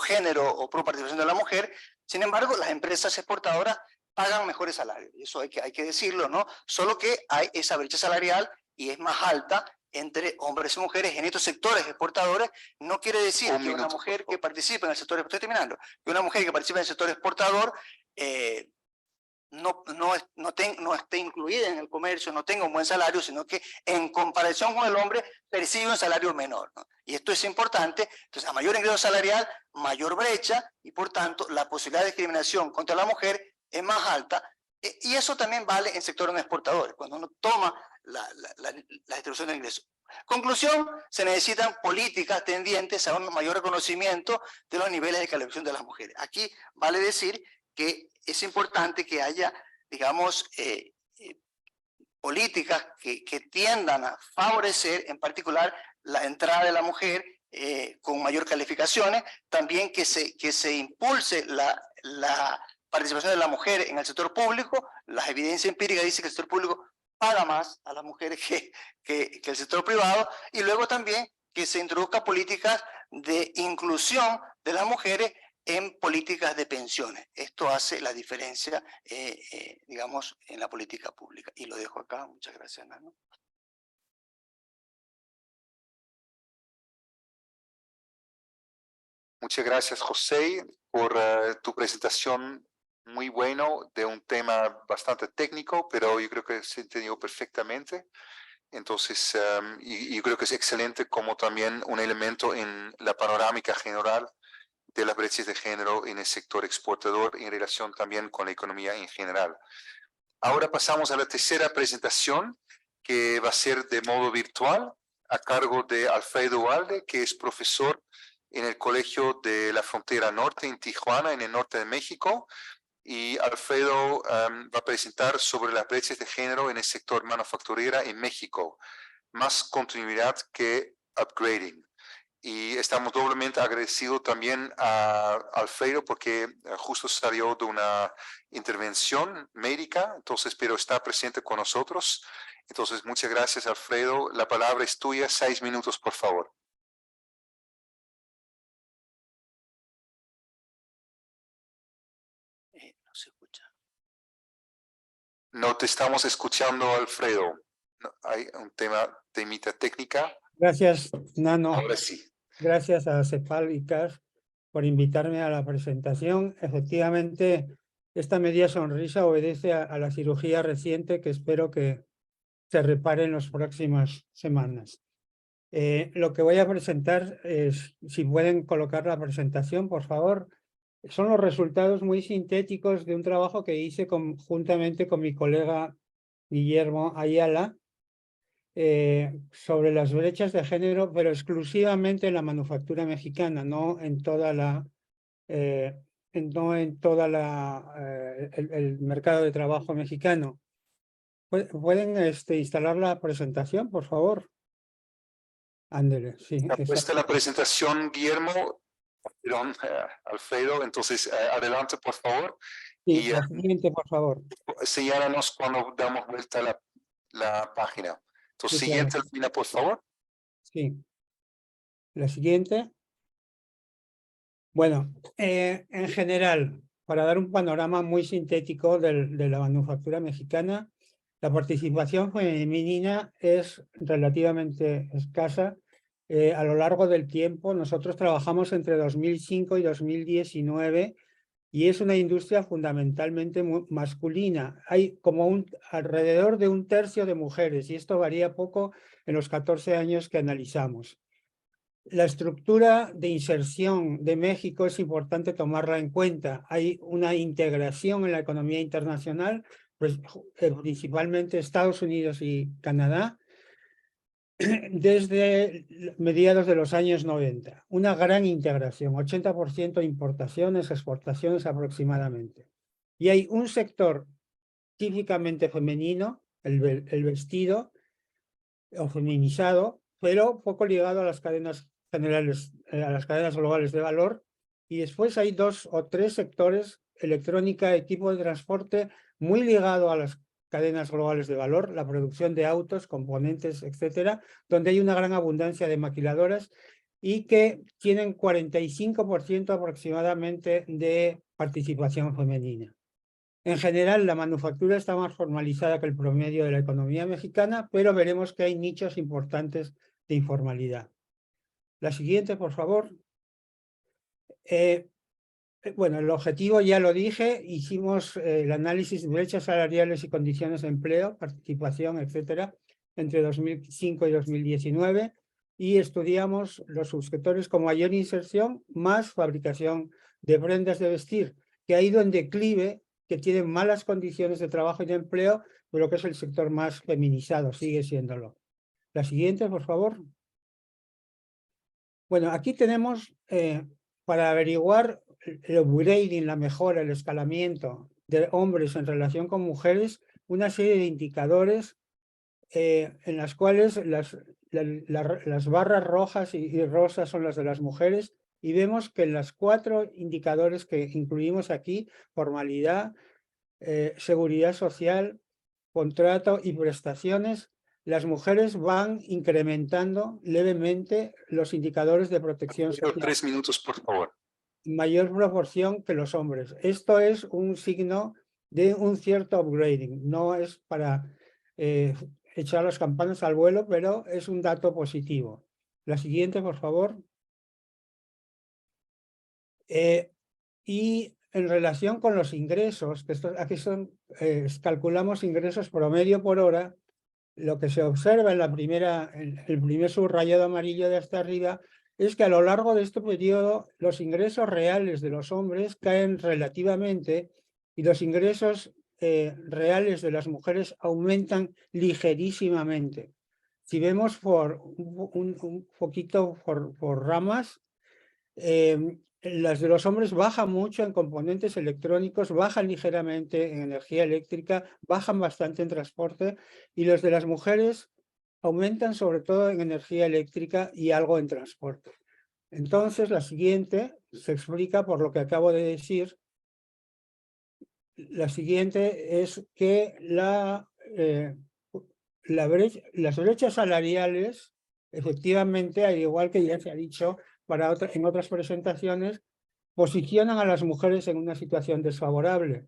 género o pro participación de la mujer. Sin embargo, las empresas exportadoras pagan mejores salarios, y eso hay que decirlo, ¿no? Solo que hay esa brecha salarial y es más alta entre hombres y mujeres en estos sectores exportadores. No quiere decir que una mujer que participe en el sector, estoy terminando, que una mujer que participe en el sector exportador no esté incluida en el comercio, no tenga un buen salario, sino que en comparación con el hombre percibe un salario menor, ¿no? Y esto es importante. Entonces, a mayor ingreso salarial, mayor brecha, y por tanto la posibilidad de discriminación contra la mujer es más alta, y eso también vale en sectores no exportadores, cuando uno toma la distribución de ingresos. Conclusión, se necesitan políticas tendientes a un mayor reconocimiento de los niveles de calificación de las mujeres. Aquí vale decir que es importante que haya, digamos, políticas que tiendan a favorecer en particular la entrada de la mujer con mayor calificaciones, también que se impulse la participación de la mujer en el sector público. Las evidencias empíricas dicen que el sector público paga más a las mujeres que el sector privado, y luego también que se introduzca políticas de inclusión de las mujeres en políticas de pensiones. Esto hace la diferencia, digamos, en la política pública. Y lo dejo acá. Muchas gracias, Nano. Muchas gracias, José, por tu presentación. Muy bueno, de un tema bastante técnico, pero yo creo que se entendió perfectamente. Entonces, y yo creo que es excelente como también un elemento en la panorámica general de las brechas de género en el sector exportador en relación también con la economía en general. Ahora pasamos a la tercera presentación, que va a ser de modo virtual a cargo de Alfredo Ugalde, que es profesor en el Colegio de la Frontera Norte en Tijuana, en el norte de México. Y Alfredo va a presentar sobre las brechas de género en el sector manufacturera en México, más continuidad que upgrading. Y estamos doblemente agradecidos también a Alfredo porque justo salió de una intervención médica, entonces, pero está presente con nosotros. Entonces, muchas gracias, Alfredo. La palabra es tuya, 6 minutos, por favor. No se escucha. No te estamos escuchando, Alfredo. No, hay un temita técnica. Gracias, Nano. Ahora sí. Gracias a CEPAL y CAS por invitarme a la presentación. Efectivamente, esta media sonrisa obedece a la cirugía reciente que espero que se repare en las próximas semanas. Lo que voy a presentar es, si pueden colocar la presentación, por favor, son los resultados muy sintéticos de un trabajo que hice conjuntamente con mi colega Guillermo Ayala, sobre las brechas de género, pero exclusivamente en la manufactura mexicana, no en toda la, el mercado de trabajo mexicano. ¿Pueden instalar la presentación, por favor? Ándele, sí. Está puesta la presentación, Guillermo. Perdón, Alfredo, entonces adelante, por favor. Sí, Y la siguiente, por favor. señálanos cuando damos vuelta a la página. Entonces, Sí, siguiente, claro. Alfina, por favor. Sí. La siguiente. Bueno, en general, para dar un panorama muy sintético de la manufactura mexicana, la participación femenina es relativamente escasa. A lo largo del tiempo, nosotros trabajamos entre 2005 y 2019 y es una industria fundamentalmente masculina. Hay como alrededor de 1/3 de mujeres y esto varía poco en los 14 años que analizamos. La estructura de inserción de México es importante tomarla en cuenta. Hay una integración en la economía internacional, principalmente Estados Unidos y Canadá, desde mediados de los años 90. Una gran integración, 80% importaciones, exportaciones aproximadamente. Y hay un sector típicamente femenino, el vestido, o feminizado, pero poco ligado a las cadenas generales, a las cadenas globales de valor. Y después hay 2 o 3 sectores, electrónica, equipo de transporte, muy ligado a las cadenas globales de valor, la producción de autos, componentes, etcétera, donde hay una gran abundancia de maquiladoras y que tienen 45% aproximadamente de participación femenina. En general, la manufactura está más formalizada que el promedio de la economía mexicana, pero veremos que hay nichos importantes de informalidad. La siguiente, por favor. Bueno, el objetivo ya lo dije, hicimos el análisis de brechas salariales y condiciones de empleo, participación, etcétera, entre 2005 y 2019 y estudiamos los subsectores con mayor inserción más fabricación de prendas de vestir, que ha ido en declive, que tienen malas condiciones de trabajo y de empleo, pero que es el sector más feminizado, sigue siéndolo. La siguiente, por favor. Bueno, aquí tenemos, para averiguar el upgrading, la mejora, el escalamiento de hombres en relación con mujeres, una serie de indicadores en las cuales las barras rojas y rosas son las de las mujeres, y vemos que en los 4 indicadores que incluimos aquí, formalidad, seguridad social, contrato y prestaciones, las mujeres van incrementando levemente los indicadores de protección social. 3 minutos, por favor. En mayor proporción que los hombres. Esto es un signo de un cierto upgrading. No es para echar las campanas al vuelo, pero es un dato positivo. La siguiente, por favor. Y en relación con los ingresos, que aquí calculamos ingresos promedio por hora, lo que se observa en el primer subrayado amarillo de hasta arriba es que a lo largo de este periodo los ingresos reales de los hombres caen relativamente y los ingresos reales de las mujeres aumentan ligerísimamente. Si vemos por un poquito por ramas, las de los hombres bajan mucho en componentes electrónicos, bajan ligeramente en energía eléctrica, bajan bastante en transporte, y los de las mujeres aumentan sobre todo en energía eléctrica y algo en transporte. Entonces, la siguiente se explica por lo que acabo de decir. La siguiente es que las brechas salariales, efectivamente, al igual que ya se ha dicho en otras presentaciones, posicionan a las mujeres en una situación desfavorable.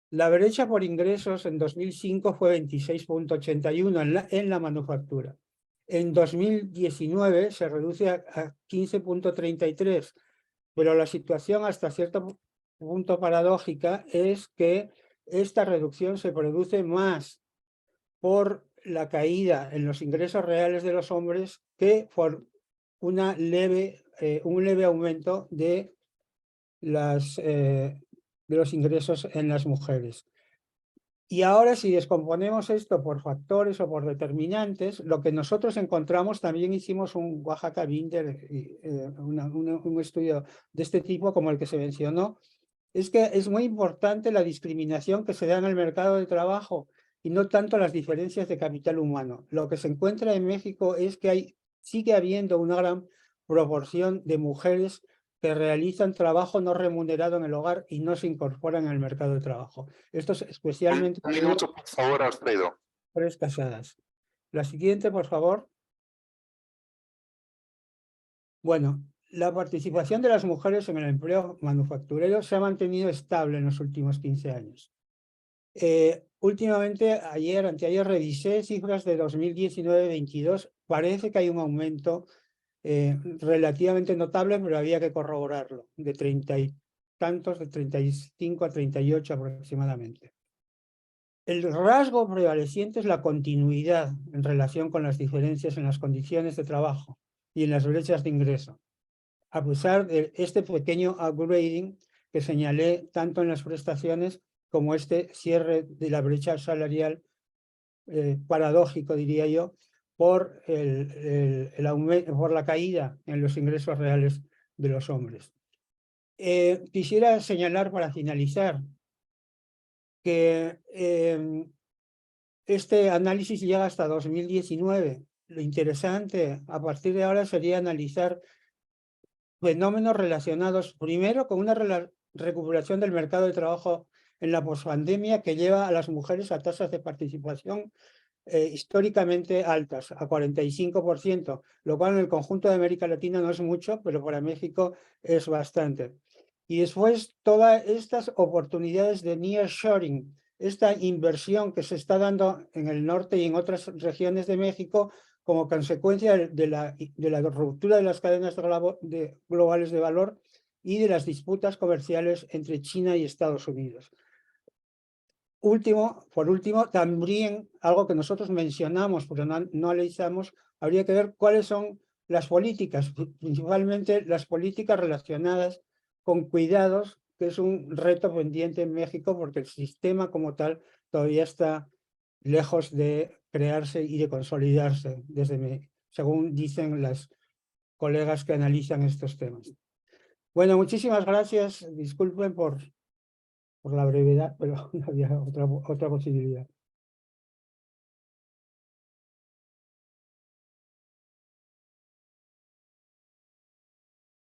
La brecha por ingresos en 2005 fue 26,81 en la manufactura. En 2019 se reduce a 15,33, pero la situación hasta cierto punto paradójica es que esta reducción se produce más por la caída en los ingresos reales de los hombres que por un leve aumento de los ingresos en las mujeres. Y ahora, si descomponemos esto por factores o por determinantes, lo que nosotros encontramos, también hicimos un Oaxaca Binder, un estudio de este tipo como el que se mencionó, es que es muy importante la discriminación que se da en el mercado de trabajo y no tanto las diferencias de capital humano. Lo que se encuentra en México es que sigue habiendo una gran proporción de mujeres que realizan trabajo no remunerado en el hogar y no se incorporan al mercado de trabajo. Esto es especialmente... Un minuto, por favor, Alfredo. Mujeres casadas. La siguiente, por favor. Bueno, la participación de las mujeres en el empleo manufacturero se ha mantenido estable en los últimos 15 años. Últimamente, anteayer revisé cifras de 2019-22. Parece que hay un aumento relativamente notable, pero había que corroborarlo, de 30 y tantos, de 35 a 38 aproximadamente. El rasgo prevaleciente es la continuidad en relación con las diferencias en las condiciones de trabajo y en las brechas de ingreso, a pesar de este pequeño upgrading que señalé tanto en las prestaciones como este cierre de la brecha salarial paradójico, diría yo, por la caída en los ingresos reales de los hombres. Quisiera señalar para finalizar que este análisis llega hasta 2019. Lo interesante a partir de ahora sería analizar fenómenos relacionados primero con una recuperación del mercado de trabajo en la pospandemia que lleva a las mujeres a tasas de participación históricamente altas, a 45%, lo cual en el conjunto de América Latina no es mucho, pero para México es bastante. Y después todas estas oportunidades de nearshoring, esta inversión que se está dando en el norte y en otras regiones de México como consecuencia de la ruptura de las cadenas globales de valor y de las disputas comerciales entre China y Estados Unidos. Por último, también algo que nosotros mencionamos, pero no analizamos, habría que ver cuáles son las políticas, principalmente las políticas relacionadas con cuidados, que es un reto pendiente en México porque el sistema como tal todavía está lejos de crearse y de consolidarse, según dicen las colegas que analizan estos temas. Bueno, muchísimas gracias. Disculpen por la brevedad, pero no había otra posibilidad.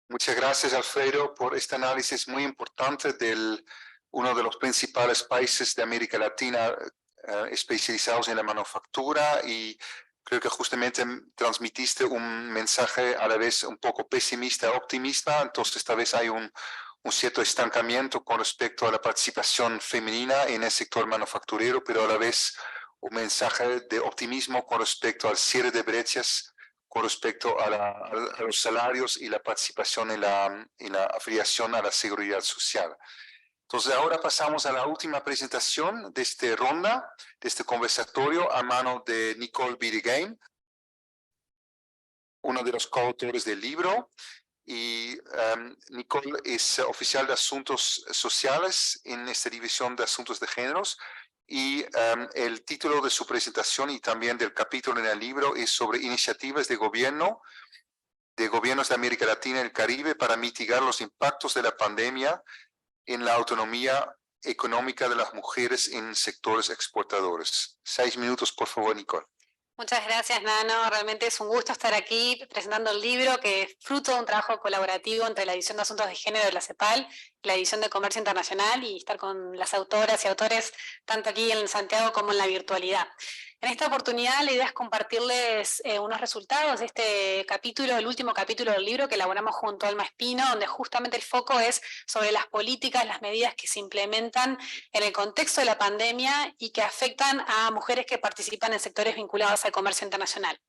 Muchas gracias, Alfredo, por este análisis muy importante de uno de los principales países de América Latina especializados en la manufactura, y creo que justamente transmitiste un mensaje a la vez un poco pesimista, optimista. Entonces tal vez hay un cierto estancamiento con respecto a la participación femenina en el sector manufacturero, pero a la vez un mensaje de optimismo con respecto al cierre de brechas, con respecto a los salarios y la participación en la afiliación a la seguridad social. Entonces ahora pasamos a la última presentación de esta ronda, de este conversatorio, a mano de Nicole Bidegain, uno de los coautores del libro. Y Nicole es oficial de Asuntos Sociales en esta división de Asuntos de Géneros. Y el título de su presentación y también del capítulo en el libro es sobre iniciativas de gobiernos de América Latina y el Caribe para mitigar los impactos de la pandemia en la autonomía económica de las mujeres en sectores exportadores. 6 minutos, por favor, Nicole. Muchas gracias, Nano. Realmente es un gusto estar aquí presentando el libro, que es fruto de un trabajo colaborativo entre la División de Asuntos de Género de la CEPAL, la División de Comercio Internacional, y estar con las autoras y autores tanto aquí en Santiago como en la virtualidad. En esta oportunidad la idea es compartirles unos resultados de este capítulo, el último capítulo del libro que elaboramos junto a Alma Espino, donde justamente el foco es sobre las políticas, las medidas que se implementan en el contexto de la pandemia y que afectan a mujeres que participan en sectores vinculados al comercio internacional.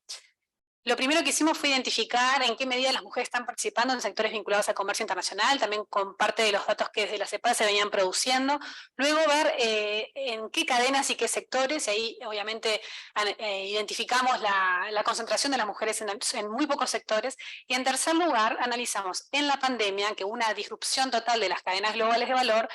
Lo primero que hicimos fue identificar en qué medida las mujeres están participando en sectores vinculados al comercio internacional, también con parte de los datos que desde la CEPAL se venían produciendo. Luego ver en qué cadenas y qué sectores, y ahí obviamente identificamos la concentración de las mujeres en muy pocos sectores. Y en tercer lugar, analizamos en la pandemia, que hubo una disrupción total de las cadenas globales de valor,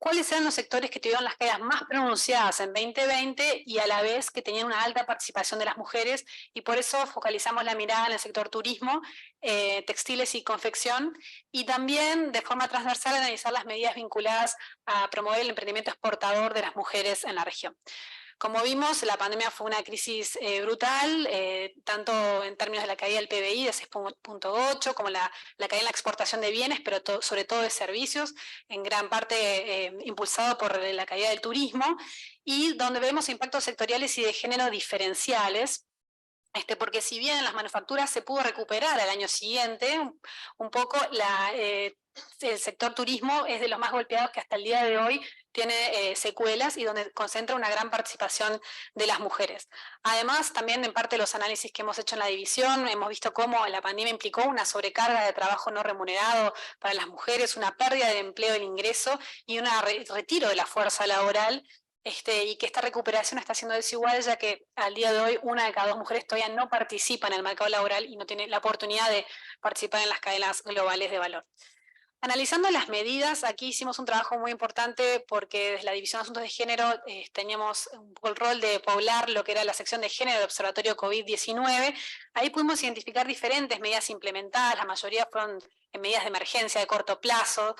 cuáles eran los sectores que tuvieron las caídas más pronunciadas en 2020 y a la vez que tenían una alta participación de las mujeres, y por eso focalizamos la mirada en el sector turismo, textiles y confección, y también de forma transversal analizar las medidas vinculadas a promover el emprendimiento exportador de las mujeres en la región. Como vimos, la pandemia fue una crisis brutal, tanto en términos de la caída del PBI de 6.8, como la caída en la exportación de bienes, pero sobre todo de servicios, en gran parte impulsado por la caída del turismo, y donde vemos impactos sectoriales y de género diferenciales, porque si bien en las manufacturas se pudo recuperar al año siguiente, un poco el sector turismo es de los más golpeados que hasta el día de hoy tiene secuelas y donde concentra una gran participación de las mujeres. Además, también en parte de los análisis que hemos hecho en la división, hemos visto cómo la pandemia implicó una sobrecarga de trabajo no remunerado para las mujeres, una pérdida de empleo del ingreso y un retiro de la fuerza laboral, y que esta recuperación está siendo desigual, ya que al día de hoy 1 de cada 2 mujeres todavía no participa en el mercado laboral y no tiene la oportunidad de participar en las cadenas globales de valor. Analizando las medidas, aquí hicimos un trabajo muy importante porque desde la División de Asuntos de Género teníamos un poco el rol de poblar lo que era la sección de género del Observatorio COVID-19. Ahí pudimos identificar diferentes medidas implementadas, la mayoría fueron en medidas de emergencia de corto plazo,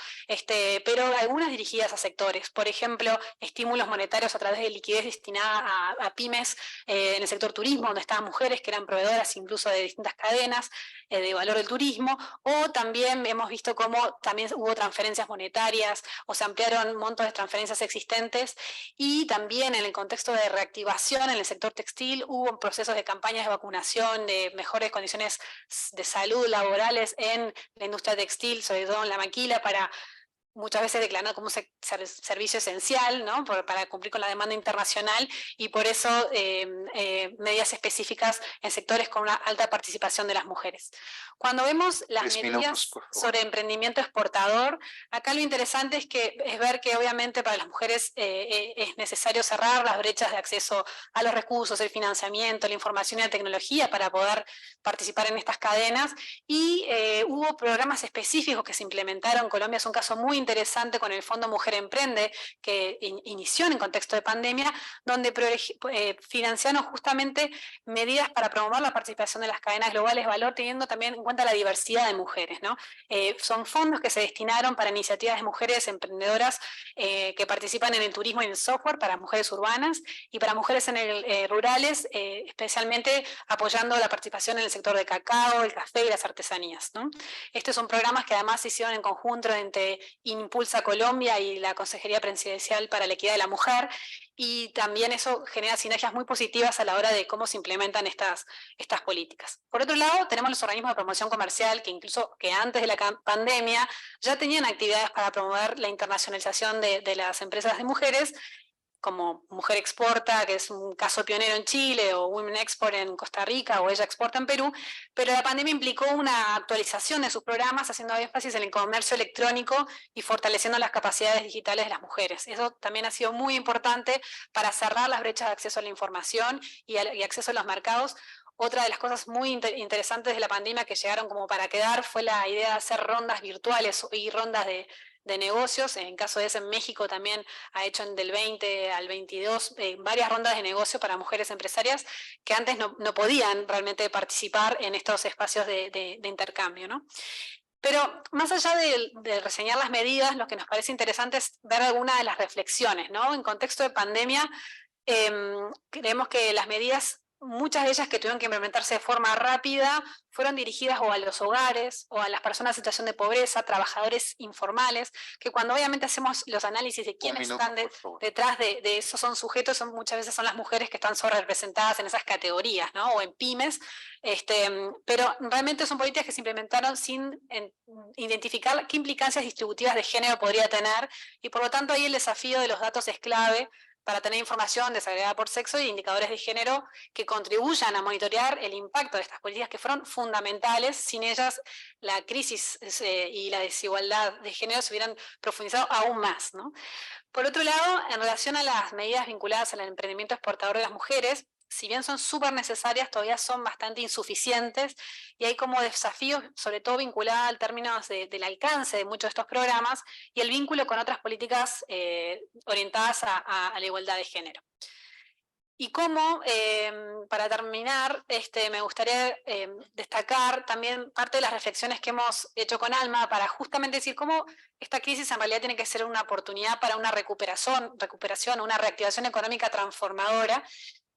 pero algunas dirigidas a sectores. Por ejemplo, estímulos monetarios a través de liquidez destinada a pymes en el sector turismo, donde estaban mujeres que eran proveedoras incluso de distintas cadenas de valor del turismo, o también hemos visto cómo también hubo transferencias monetarias o se ampliaron montos de transferencias existentes, y también en el contexto de reactivación en el sector textil hubo procesos de campañas de vacunación, de mejores condiciones de salud laborales en la industria textil, sobre todo en la maquila, para muchas veces declarado como un servicio esencial, ¿no? Para cumplir con la demanda internacional, y por eso medidas específicas en sectores con una alta participación de las mujeres. Cuando vemos las medidas sobre emprendimiento exportador, acá lo interesante es ver que obviamente para las mujeres es necesario cerrar las brechas de acceso a los recursos, el financiamiento, la información y la tecnología para poder participar en estas cadenas, y hubo programas específicos que se implementaron. Colombia es un caso muy interesante con el Fondo Mujer Emprende, que inició en contexto de pandemia, donde financiaron justamente medidas para promover la participación de las cadenas globales de valor, teniendo también en cuenta la diversidad de mujeres, ¿no? Son fondos que se destinaron para iniciativas de mujeres emprendedoras que participan en el turismo y en el software para mujeres urbanas y para mujeres rurales, especialmente apoyando la participación en el sector de cacao, el café y las artesanías, ¿no? Estos son programas que además se hicieron en conjunto entre Impulsa Colombia y la Consejería Presidencial para la Equidad de la Mujer, y también eso genera sinergias muy positivas a la hora de cómo se implementan estas políticas. Por otro lado, tenemos los organismos de promoción comercial que incluso que antes de la pandemia ya tenían actividades para promover la internacionalización de las empresas de mujeres, como Mujer Exporta, que es un caso pionero en Chile, o Women Export en Costa Rica, o Ella Exporta en Perú, pero la pandemia implicó una actualización de sus programas, haciendo énfasis en el comercio electrónico y fortaleciendo las capacidades digitales de las mujeres. Eso también ha sido muy importante para cerrar las brechas de acceso a la información y acceso a los mercados, otra de las cosas muy interesantes de la pandemia que llegaron como para quedar fue la idea de hacer rondas virtuales y rondas de negocios. En caso de ese, en México también ha hecho del 20 al 22 varias rondas de negocio para mujeres empresarias que antes no podían realmente participar en estos espacios de intercambio, ¿no? Pero más allá de reseñar las medidas, lo que nos parece interesante es ver algunas de las reflexiones, ¿no? En contexto de pandemia, creemos que las medidas, muchas de ellas que tuvieron que implementarse de forma rápida, fueron dirigidas o a los hogares o a las personas en situación de pobreza, trabajadores informales, que cuando obviamente hacemos los análisis de quiénes están detrás de esos son sujetos, muchas veces son las mujeres que están sobrerepresentadas en esas categorías, ¿no? O en pymes, pero realmente son políticas que se implementaron sin identificar qué implicancias distributivas de género podría tener, y por lo tanto ahí el desafío de los datos es clave para tener información desagregada por sexo y indicadores de género que contribuyan a monitorear el impacto de estas políticas que fueron fundamentales. Sin ellas, la crisis y la desigualdad de género se hubieran profundizado aún más, ¿no? Por otro lado, en relación a las medidas vinculadas al emprendimiento exportador de las mujeres, si bien son súper necesarias, todavía son bastante insuficientes y hay como desafíos, sobre todo vinculados al término del alcance de muchos de estos programas y el vínculo con otras políticas orientadas a la igualdad de género. Y cómo, para terminar, me gustaría destacar también parte de las reflexiones que hemos hecho con Alma para justamente decir cómo esta crisis en realidad tiene que ser una oportunidad para una recuperación, una reactivación económica transformadora.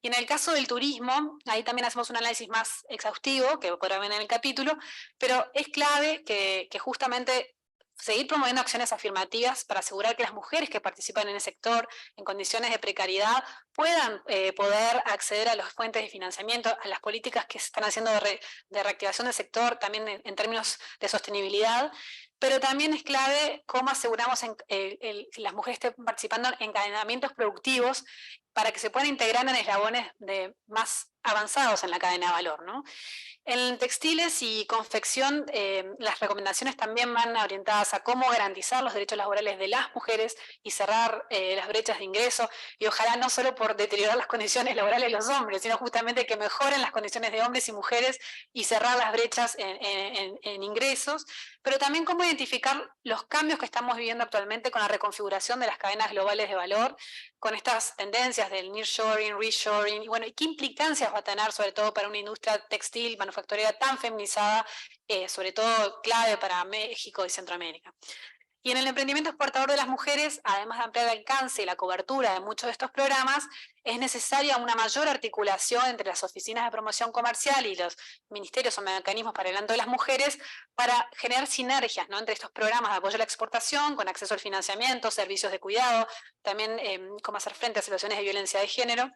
Y en el caso del turismo, ahí también hacemos un análisis más exhaustivo, que podrán ver en el capítulo, pero es clave que justamente seguir promoviendo acciones afirmativas para asegurar que las mujeres que participan en el sector en condiciones de precariedad puedan poder acceder a las fuentes de financiamiento, a las políticas que se están haciendo de reactivación del sector, también en términos de sostenibilidad. Pero también es clave cómo aseguramos que las mujeres estén participando en encadenamientos productivos para que se puedan integrar en eslabones más avanzados en la cadena de valor, ¿no? En textiles y confección, las recomendaciones también van orientadas a cómo garantizar los derechos laborales de las mujeres y cerrar las brechas de ingreso, y ojalá no solo por deteriorar las condiciones laborales de los hombres, sino justamente que mejoren las condiciones de hombres y mujeres y cerrar las brechas en ingresos, pero también cómo identificar los cambios que estamos viviendo actualmente con la reconfiguración de las cadenas globales de valor, con estas tendencias del nearshoring, reshoring, y bueno, ¿qué implicancias va a tener sobre todo para una industria textil, manufacturera tan feminizada, sobre todo clave para México y Centroamérica? Y en el emprendimiento exportador de las mujeres, además de ampliar el alcance y la cobertura de muchos de estos programas, es necesaria una mayor articulación entre las oficinas de promoción comercial y los ministerios o mecanismos para el adelanto de las mujeres para generar sinergias, ¿no?, entre estos programas de apoyo a la exportación, con acceso al financiamiento, servicios de cuidado, también cómo hacer frente a situaciones de violencia de género.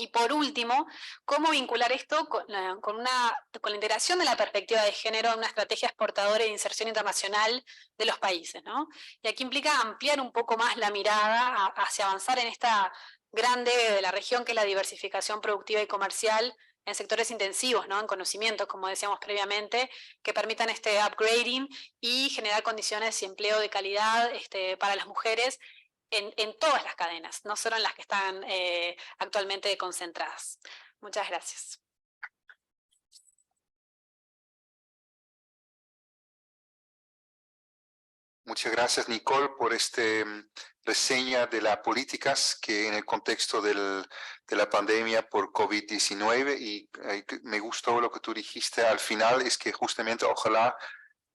Y por último, cómo vincular esto con la integración de la perspectiva de género en una estrategia exportadora de inserción internacional de los países, ¿no? Y aquí implica ampliar un poco más la mirada hacia avanzar en esta grande de la región, que es la diversificación productiva y comercial en sectores intensivos, ¿no?, en conocimientos, como decíamos previamente, que permitan este upgrading y generar condiciones y empleo de calidad para las mujeres, en todas las cadenas, no solo en las que están actualmente concentradas. Muchas gracias. Muchas gracias, Nicole, por esta reseña de las políticas que en el contexto de la pandemia por COVID-19, y me gustó lo que tú dijiste al final, es que justamente ojalá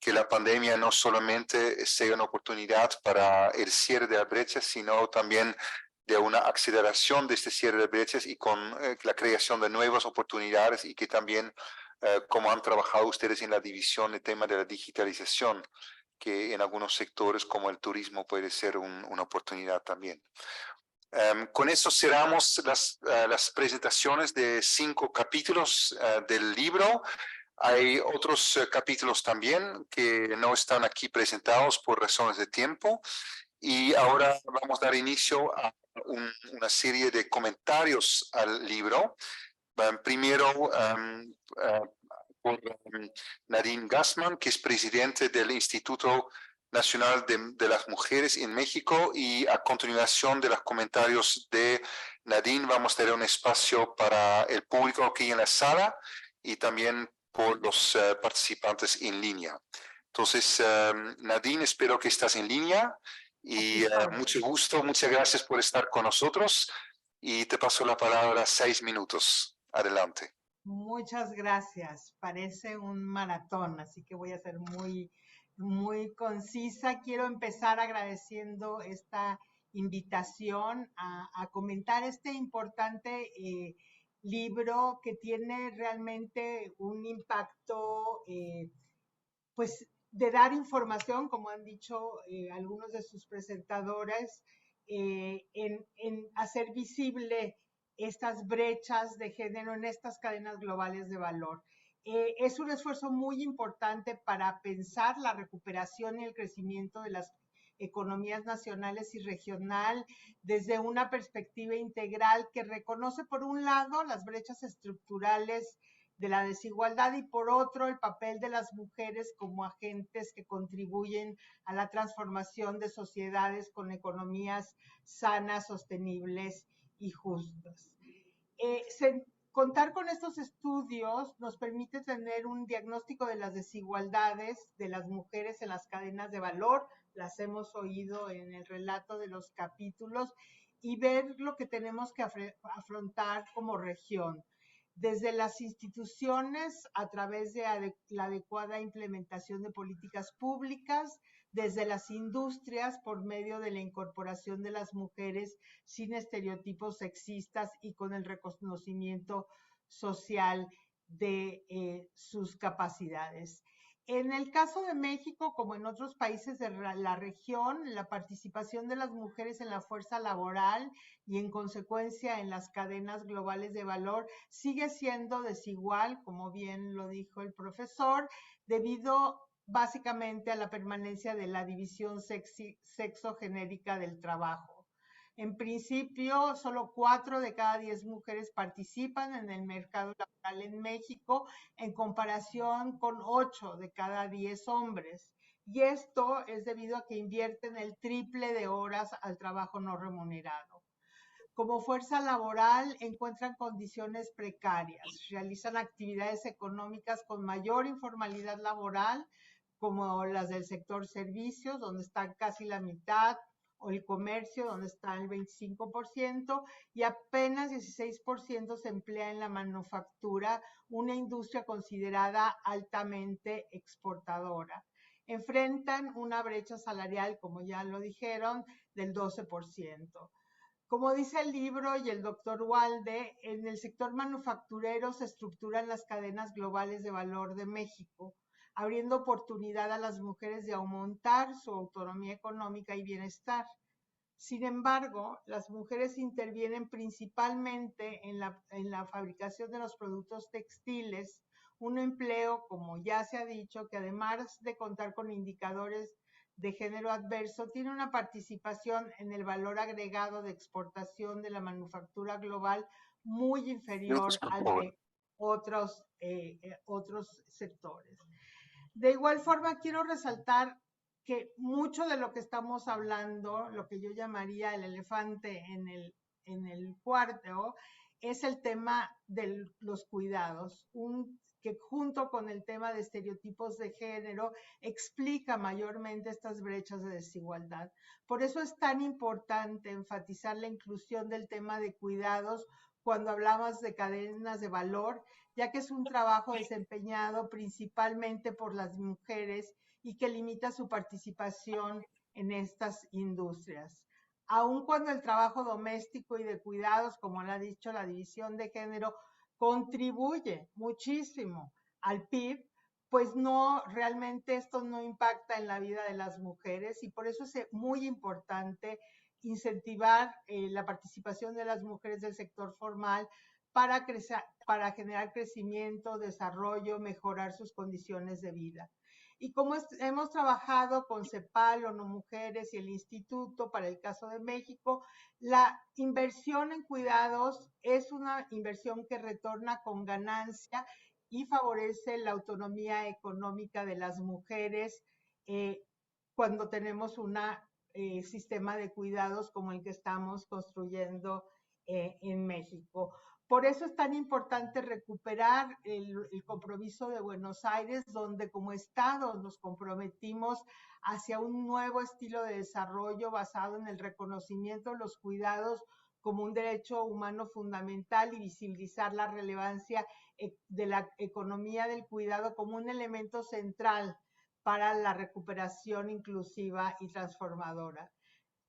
que la pandemia no solamente sea una oportunidad para el cierre de las brechas, sino también de una aceleración de este cierre de brechas y con la creación de nuevas oportunidades, y que también, como han trabajado ustedes en la división del tema de la digitalización, que en algunos sectores como el turismo puede ser una oportunidad también. Con eso cerramos las presentaciones de 5 capítulos del libro. Hay otros capítulos también que no están aquí presentados por razones de tiempo, y ahora vamos a dar inicio a una serie de comentarios al libro. Primero por Nadine Gassman, que es presidente del Instituto Nacional de las Mujeres en México, y a continuación de los comentarios de Nadine, vamos a tener un espacio para el público aquí en la sala y también por los participantes en línea. Entonces, Nadine, espero que estás en línea y mucho gusto, muchas gracias por estar con nosotros y te paso la palabra 6 minutos. Adelante. Muchas gracias. Parece un maratón, así que voy a ser muy concisa. Quiero empezar agradeciendo esta invitación a comentar este importante libro que tiene realmente un impacto, pues, de dar información, como han dicho algunos de sus presentadores, en hacer visible estas brechas de género en estas cadenas globales de valor. Es un esfuerzo muy importante para pensar la recuperación y el crecimiento de las economías nacionales y regional desde una perspectiva integral que reconoce, por un lado, las brechas estructurales de la desigualdad y por otro el papel de las mujeres como agentes que contribuyen a la transformación de sociedades con economías sanas, sostenibles y justas. Contar con estos estudios nos permite tener un diagnóstico de las desigualdades de las mujeres en las cadenas de valor, las hemos oído en el relato de los capítulos, y ver lo que tenemos que afrontar como región. Desde las instituciones, a través de la adecuada implementación de políticas públicas, desde las industrias, por medio de la incorporación de las mujeres sin estereotipos sexistas y con el reconocimiento social de sus capacidades. En el caso de México, como en otros países de la región, la participación de las mujeres en la fuerza laboral y en consecuencia en las cadenas globales de valor sigue siendo desigual, como bien lo dijo el profesor, debido básicamente a la permanencia de la división sexogenérica del trabajo. En principio, solo 4 de cada 10 mujeres participan en el mercado laboral en México, en comparación con 8 de cada 10 hombres. Y esto es debido a que invierten el triple de horas al trabajo no remunerado. Como fuerza laboral encuentran condiciones precarias, realizan actividades económicas con mayor informalidad laboral, como las del sector servicios, donde está casi la mitad, o el comercio, donde está el 25%, y apenas 16% se emplea en la manufactura, una industria considerada altamente exportadora. Enfrentan una brecha salarial, como ya lo dijeron, del 12%. Como dice el libro y el doctor Walde, en el sector manufacturero se estructuran las cadenas globales de valor de México, abriendo oportunidad a las mujeres de aumentar su autonomía económica y bienestar. Sin embargo, las mujeres intervienen principalmente en la fabricación de los productos textiles, un empleo, como ya se ha dicho, que además de contar con indicadores de género adverso, tiene una participación en el valor agregado de exportación de la manufactura global muy inferior al de otros sectores. De igual forma, quiero resaltar que mucho de lo que estamos hablando, lo que yo llamaría el elefante en el cuarto, es el tema de los cuidados, que junto con el tema de estereotipos de género explica mayormente estas brechas de desigualdad. Por eso es tan importante enfatizar la inclusión del tema de cuidados cuando hablamos de cadenas de valor, ya que es un trabajo desempeñado principalmente por las mujeres y que limita su participación en estas industrias. Aun cuando el trabajo doméstico y de cuidados, como lo ha dicho la división de género, contribuye muchísimo al PIB, pues no, realmente esto no impacta en la vida de las mujeres y por eso es muy importante incentivar la participación de las mujeres del sector formal para generar crecimiento, desarrollo, mejorar sus condiciones de vida. Y como hemos trabajado con CEPAL, ONU Mujeres y el Instituto para el caso de México, la inversión en cuidados es una inversión que retorna con ganancia y favorece la autonomía económica de las mujeres cuando tenemos un sistema de cuidados como el que estamos construyendo en México. Por eso es tan importante recuperar el compromiso de Buenos Aires, donde como Estado nos comprometimos hacia un nuevo estilo de desarrollo basado en el reconocimiento de los cuidados como un derecho humano fundamental y visibilizar la relevancia de la economía del cuidado como un elemento central para la recuperación inclusiva y transformadora.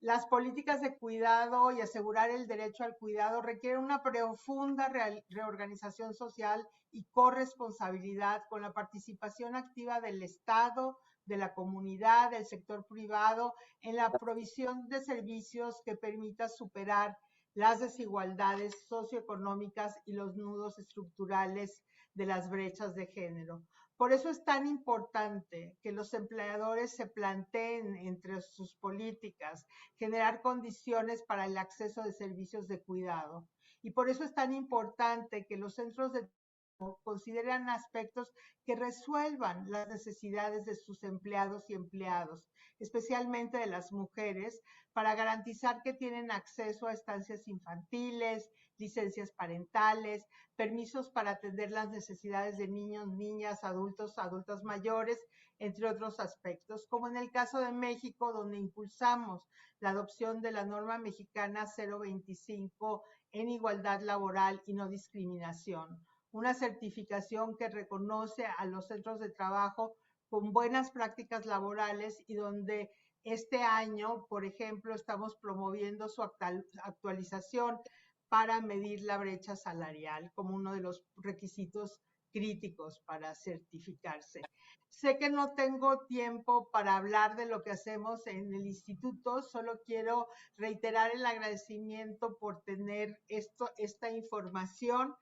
Las políticas de cuidado y asegurar el derecho al cuidado requieren una profunda reorganización social y corresponsabilidad con la participación activa del Estado, de la comunidad, del sector privado, en la provisión de servicios que permita superar las desigualdades socioeconómicas y los nudos estructurales de las brechas de género. Por eso es tan importante que los empleadores se planteen entre sus políticas generar condiciones para el acceso de servicios de cuidado. Y por eso es tan importante que los centros de trabajo consideren aspectos que resuelvan las necesidades de sus empleados y empleadas, especialmente de las mujeres, para garantizar que tienen acceso a estancias infantiles, licencias parentales, permisos para atender las necesidades de niños, niñas, adultos, adultas mayores, entre otros aspectos, como en el caso de México, donde impulsamos la adopción de la norma mexicana 025 en igualdad laboral y no discriminación, una certificación que reconoce a los centros de trabajo con buenas prácticas laborales y donde este año, por ejemplo, estamos promoviendo su actualización para medir la brecha salarial como uno de los requisitos críticos para certificarse. Sé que no tengo tiempo para hablar de lo que hacemos en el instituto, solo quiero reiterar el agradecimiento por tener esta información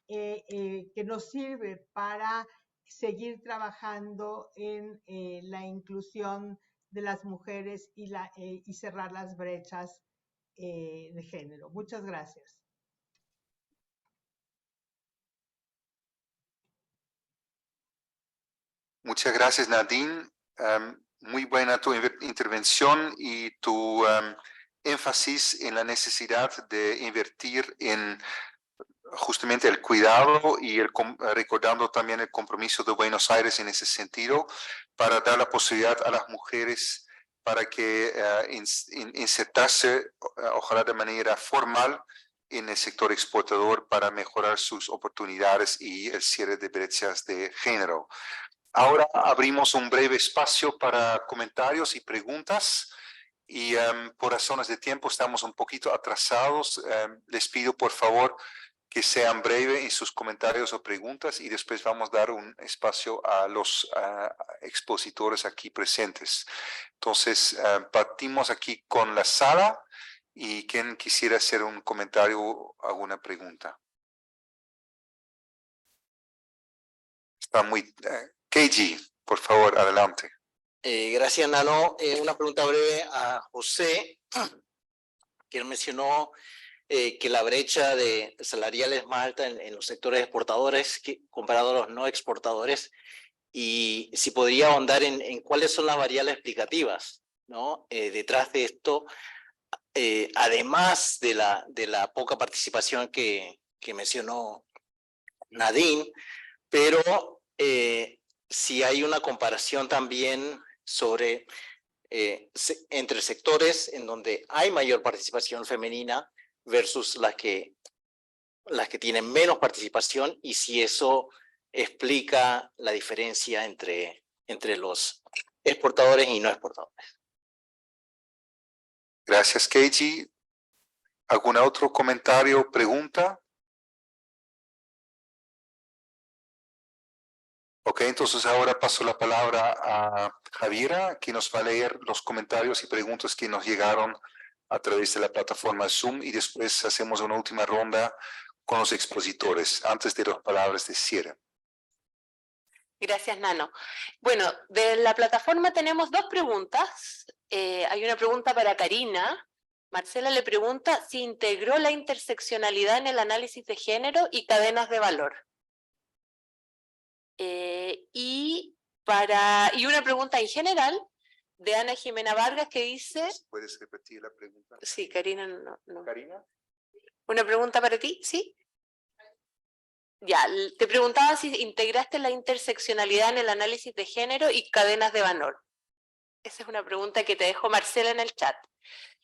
que nos sirve para seguir trabajando en la inclusión de las mujeres y cerrar las brechas de género. Muchas gracias. Muchas gracias, Nadine. Muy buena tu intervención y tu énfasis en la necesidad de invertir en justamente el cuidado y recordando también el compromiso de Buenos Aires en ese sentido para dar la posibilidad a las mujeres para que insertarse, ojalá de manera formal, en el sector exportador para mejorar sus oportunidades y el cierre de brechas de género. Ahora abrimos un breve espacio para comentarios y preguntas y por razones de tiempo estamos un poquito atrasados. Les pido por favor que sean breves en sus comentarios o preguntas y después vamos a dar un espacio a los expositores aquí presentes. Entonces, partimos aquí con la sala y quien quisiera hacer un comentario o alguna pregunta. Está muy... KG, por favor, adelante. Gracias, Nano. Una pregunta breve a José, que él mencionó que la brecha salarial es más alta en los sectores exportadores comparado a los no exportadores, y si podría ahondar en cuáles son las variables explicativas, ¿no? Detrás de esto, además de la poca participación que mencionó Nadine, pero si hay una comparación también sobre entre sectores en donde hay mayor participación femenina versus las que tienen menos participación, y si eso explica la diferencia entre los exportadores y no exportadores. Gracias, KG. ¿Algún otro comentario o pregunta? Ok, entonces ahora paso la palabra a Javiera, que nos va a leer los comentarios y preguntas que nos llegaron a través de la plataforma Zoom, y después hacemos una última ronda con los expositores, antes de las palabras de cierre. Gracias, Nano. Bueno, de la plataforma tenemos dos preguntas. Hay una pregunta para Karina. Marcela le pregunta si integró la interseccionalidad en el análisis de género y cadenas de valor. Y una pregunta en general de Ana Jimena Vargas que dice... ¿Puedes repetir la pregunta? Sí, Karina no. Karina. ¿Una pregunta para ti? ¿Sí? Ya, te preguntaba si integraste la interseccionalidad en el análisis de género y cadenas de valor. Esa es una pregunta que te dejó Marcela en el chat.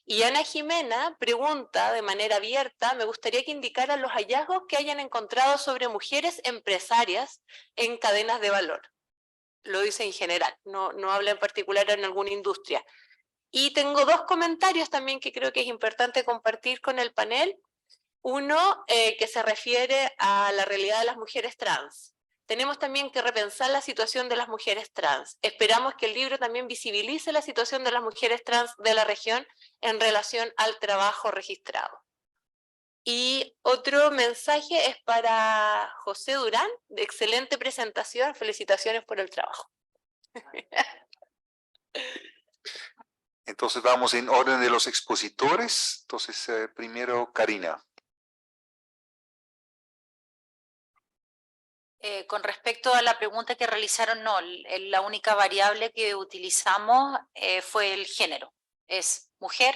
Y Ana Jimena pregunta de manera abierta, me gustaría que indicaran los hallazgos que hayan encontrado sobre mujeres empresarias en cadenas de valor. Lo dice en general, no habla en particular en alguna industria. Y tengo dos comentarios también que creo que es importante compartir con el panel. Uno que se refiere a la realidad de las mujeres trans. Tenemos también que repensar la situación de las mujeres trans. Esperamos que el libro también visibilice la situación de las mujeres trans de la región en relación al trabajo registrado. Y otro mensaje es para José Durán, de excelente presentación, felicitaciones por el trabajo. Entonces vamos en orden de los expositores. Entonces, primero Karina. Con respecto a la pregunta que realizaron, no, la única variable que utilizamos fue el género. Es mujer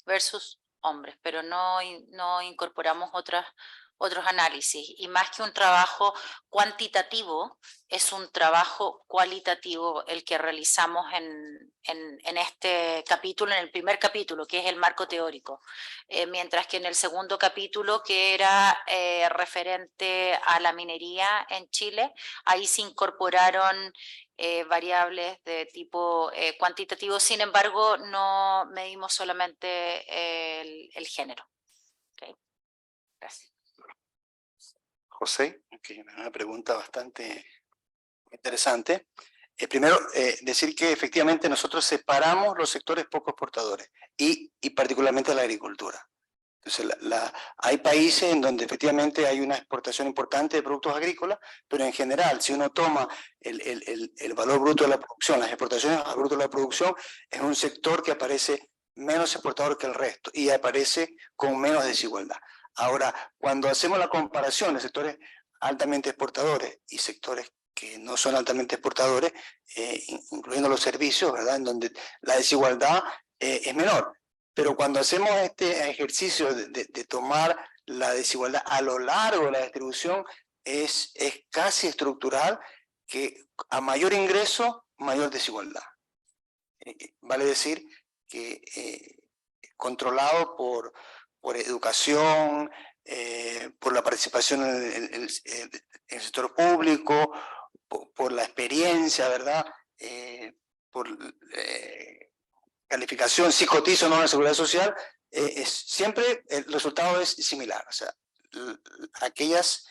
versus hombres, pero no incorporamos otros análisis. Y más que un trabajo cuantitativo, es un trabajo cualitativo el que realizamos en este capítulo, en el primer capítulo, que es el marco teórico. Mientras que en el segundo capítulo, que era referente a la minería en Chile, ahí se incorporaron variables de tipo cuantitativo, sin embargo, no medimos solamente el género. Okay. Gracias. José. Okay, una pregunta bastante interesante. Primero, decir que efectivamente nosotros separamos los sectores poco exportadores y particularmente la agricultura. Entonces, hay países en donde efectivamente hay una exportación importante de productos agrícolas, pero en general, si uno toma el valor bruto de la producción, las exportaciones al bruto de la producción, es un sector que aparece menos exportador que el resto y aparece con menos desigualdad. Ahora, cuando hacemos la comparación de sectores altamente exportadores y sectores que no son altamente exportadores, incluyendo los servicios, ¿verdad?, en donde la desigualdad es menor. Pero cuando hacemos este ejercicio de tomar la desigualdad a lo largo de la distribución, es casi estructural, que a mayor ingreso, mayor desigualdad. Vale decir que controlado por educación, por la participación en el sector público, por la experiencia, ¿verdad?, por calificación, si cotizo o no en la seguridad social, siempre el resultado es similar. O sea, aquellas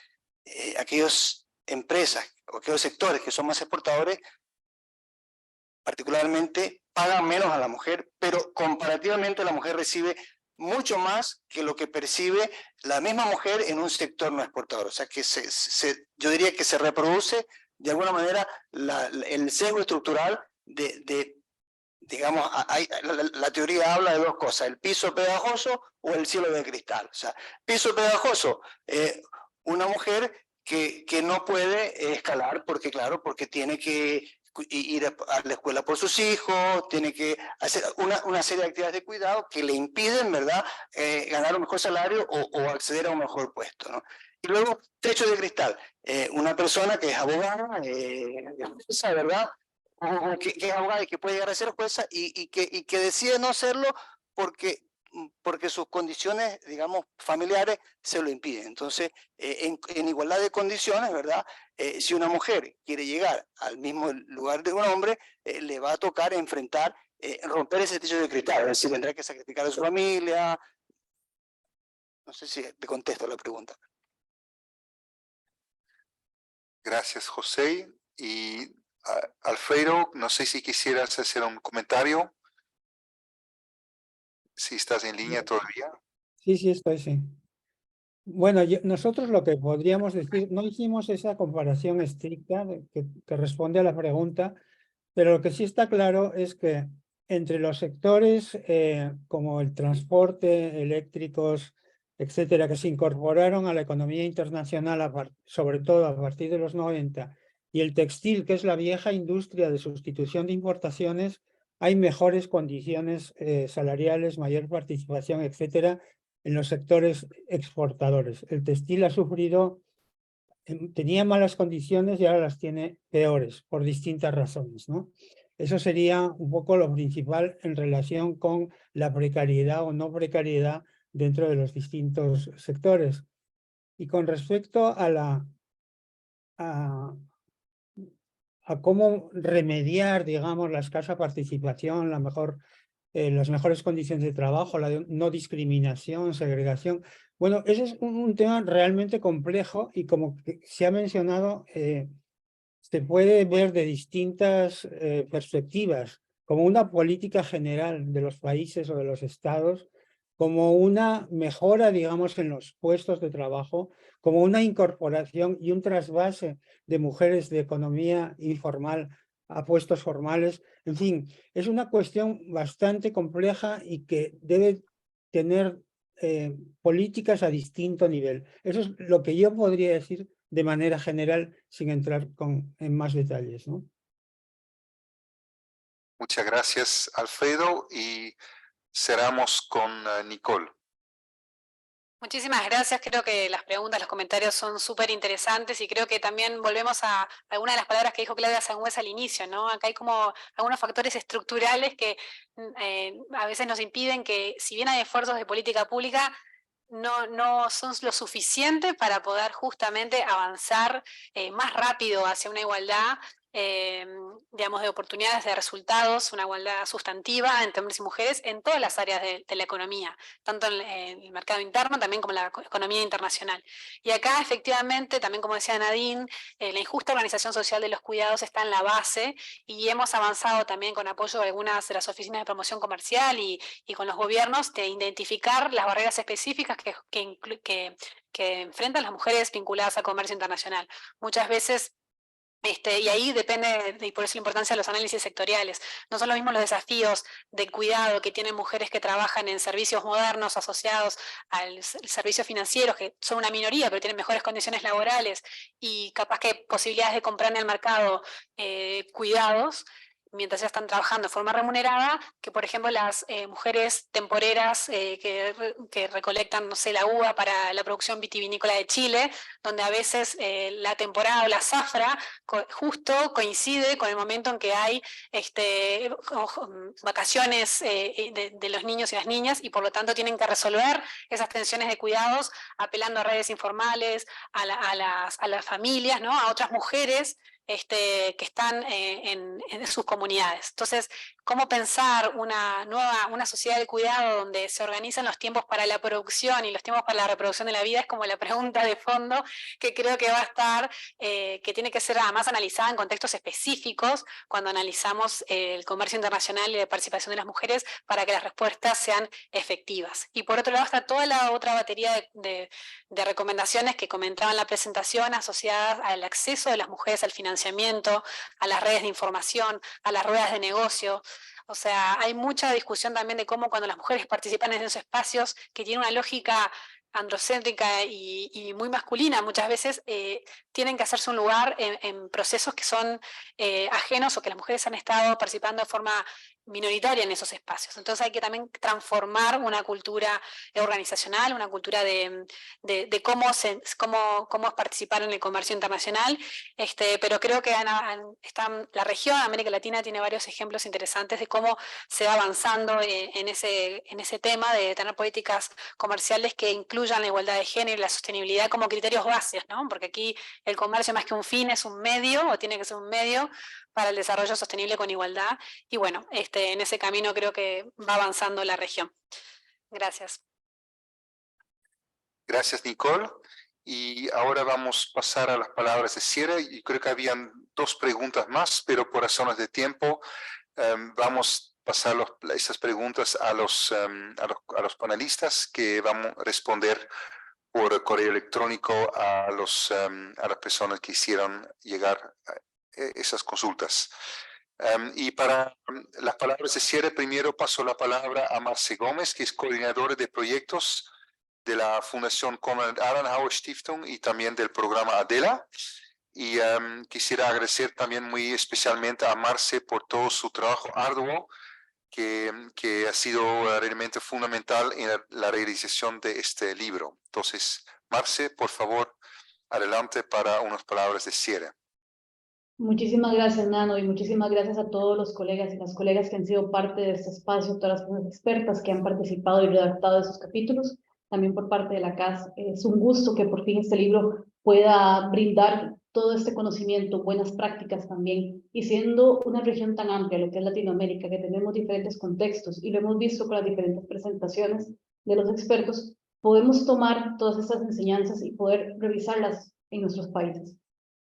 empresas o aquellos sectores que son más exportadores, particularmente, pagan menos a la mujer, pero comparativamente la mujer recibe mucho más que lo que percibe la misma mujer en un sector no exportador. O sea, que yo diría que se reproduce de alguna manera el sesgo estructural digamos, la teoría habla de dos cosas: el piso pegajoso o el cielo de cristal. O sea, piso pegajoso, una mujer que no puede escalar porque, claro, porque tiene que ir a la escuela por sus hijos, tiene que hacer una serie de actividades de cuidado que le impiden, ¿verdad?, ganar un mejor salario o acceder a un mejor puesto, ¿no? Y luego, techo de cristal, una persona que es abogada, ¿verdad?, que es abogada y que puede llegar a ser jueza y que decide no serlo porque sus condiciones, digamos, familiares se lo impiden. Entonces, en igualdad de condiciones, ¿verdad?, si una mujer quiere llegar al mismo lugar de un hombre, le va a tocar enfrentar, romper ese techo de cristal, es decir, tendrá que sacrificar a su familia. No sé si te contesto la pregunta. Gracias, José. Y Alfredo, no sé si quisieras hacer un comentario. Si estás en línea todavía. Sí, estoy, sí. Bueno, nosotros lo que podríamos decir, no hicimos esa comparación estricta que responde a la pregunta, pero lo que sí está claro es que entre los sectores como el transporte, eléctricos, etcétera, que se incorporaron a la economía internacional, sobre todo a partir de los 90, y el textil, que es la vieja industria de sustitución de importaciones, hay mejores condiciones salariales, mayor participación, etcétera, en los sectores exportadores. El textil ha sufrido, tenía malas condiciones y ahora las tiene peores por distintas razones, ¿no? Eso sería un poco lo principal en relación con la precariedad o no precariedad dentro de los distintos sectores. Y con respecto a cómo remediar, digamos, la escasa participación, las mejores condiciones de trabajo, la no discriminación, segregación. Bueno, ese es un tema realmente complejo y como se ha mencionado, se puede ver de distintas perspectivas, como una política general de los países o de los estados, como una mejora, digamos, en los puestos de trabajo, como una incorporación y un trasvase de mujeres de economía informal a puestos formales. En fin, es una cuestión bastante compleja y que debe tener políticas a distinto nivel. Eso es lo que yo podría decir de manera general, sin entrar en más detalles, ¿no? Muchas gracias, Alfredo, y cerramos con Nicole. Muchísimas gracias, creo que las preguntas, los comentarios son súper interesantes y creo que también volvemos a alguna de las palabras que dijo Claudia Sangüesa al inicio, ¿no? Acá hay como algunos factores estructurales que a veces nos impiden que, si bien hay esfuerzos de política pública, no son lo suficiente para poder justamente avanzar más rápido hacia una igualdad, digamos, de oportunidades, de resultados, una igualdad sustantiva entre hombres y mujeres en todas las áreas de la economía, tanto en el mercado interno también como en la economía internacional. Y acá efectivamente, también como decía Nadine, la injusta organización social de los cuidados está en la base y hemos avanzado también con apoyo de algunas de las oficinas de promoción comercial y con los gobiernos de identificar las barreras específicas que enfrentan las mujeres vinculadas al comercio internacional. Muchas veces, y ahí depende, y por eso la importancia de los análisis sectoriales, no son los mismos los desafíos de cuidado que tienen mujeres que trabajan en servicios modernos asociados al servicio financiero, que son una minoría, pero tienen mejores condiciones laborales y capaz que posibilidades de comprar en el mercado cuidados, mientras ya están trabajando de forma remunerada, que por ejemplo las mujeres temporeras que recolectan, no sé, la uva para la producción vitivinícola de Chile, donde a veces la temporada o la zafra justo coincide con el momento en que hay vacaciones de los niños y las niñas y por lo tanto tienen que resolver esas tensiones de cuidados apelando a redes informales, a las familias, ¿no? A otras mujeres que están en sus comunidades. Entonces, ¿cómo pensar una sociedad del cuidado donde se organizan los tiempos para la producción y los tiempos para la reproducción de la vida? Es como la pregunta de fondo que creo que va a estar, que tiene que ser además analizada en contextos específicos cuando analizamos el comercio internacional y la participación de las mujeres para que las respuestas sean efectivas. Y por otro lado está toda la otra batería de recomendaciones que comentaba en la presentación asociadas al acceso de las mujeres al financiamiento, a las redes de información, a las ruedas de negocio. O sea, hay mucha discusión también de cómo cuando las mujeres participan en esos espacios que tienen una lógica androcéntrica y muy masculina, muchas veces tienen que hacerse un lugar en procesos que son ajenos o que las mujeres han estado participando de forma minoritaria en esos espacios. Entonces hay que también transformar una cultura organizacional, una cultura de cómo es participar en el comercio internacional, pero creo que la región, América Latina, tiene varios ejemplos interesantes de cómo se va avanzando en ese tema de tener políticas comerciales que incluyan la igualdad de género y la sostenibilidad como criterios bases, ¿no? Porque aquí el comercio más que un fin es un medio, o tiene que ser un medio para el desarrollo sostenible con igualdad. Y bueno, en ese camino creo que va avanzando la región. Gracias. Gracias, Nicole. Y ahora vamos a pasar a las palabras de cierre. Y creo que habían dos preguntas más, pero por razones de tiempo vamos a pasar esas preguntas a los panelistas que van a responder por correo electrónico a las personas que hicieron llegar esas consultas. Y para las palabras de cierre, primero paso la palabra a Marce Gómez, que es coordinadora de proyectos de la Fundación Konrad Adenauer Stiftung y también del programa Adela. Y quisiera agradecer también muy especialmente a Marce por todo su trabajo arduo que ha sido realmente fundamental en la realización de este libro. Entonces, Marce, por favor, adelante para unas palabras de cierre. Muchísimas gracias, Nano, y muchísimas gracias a todos los colegas y las colegas que han sido parte de este espacio, todas las personas expertas que han participado y redactado esos capítulos, también por parte de la CAS. Es un gusto que por fin este libro pueda brindar todo este conocimiento, buenas prácticas también, y siendo una región tan amplia, lo que es Latinoamérica, que tenemos diferentes contextos, y lo hemos visto con las diferentes presentaciones de los expertos, podemos tomar todas estas enseñanzas y poder revisarlas en nuestros países.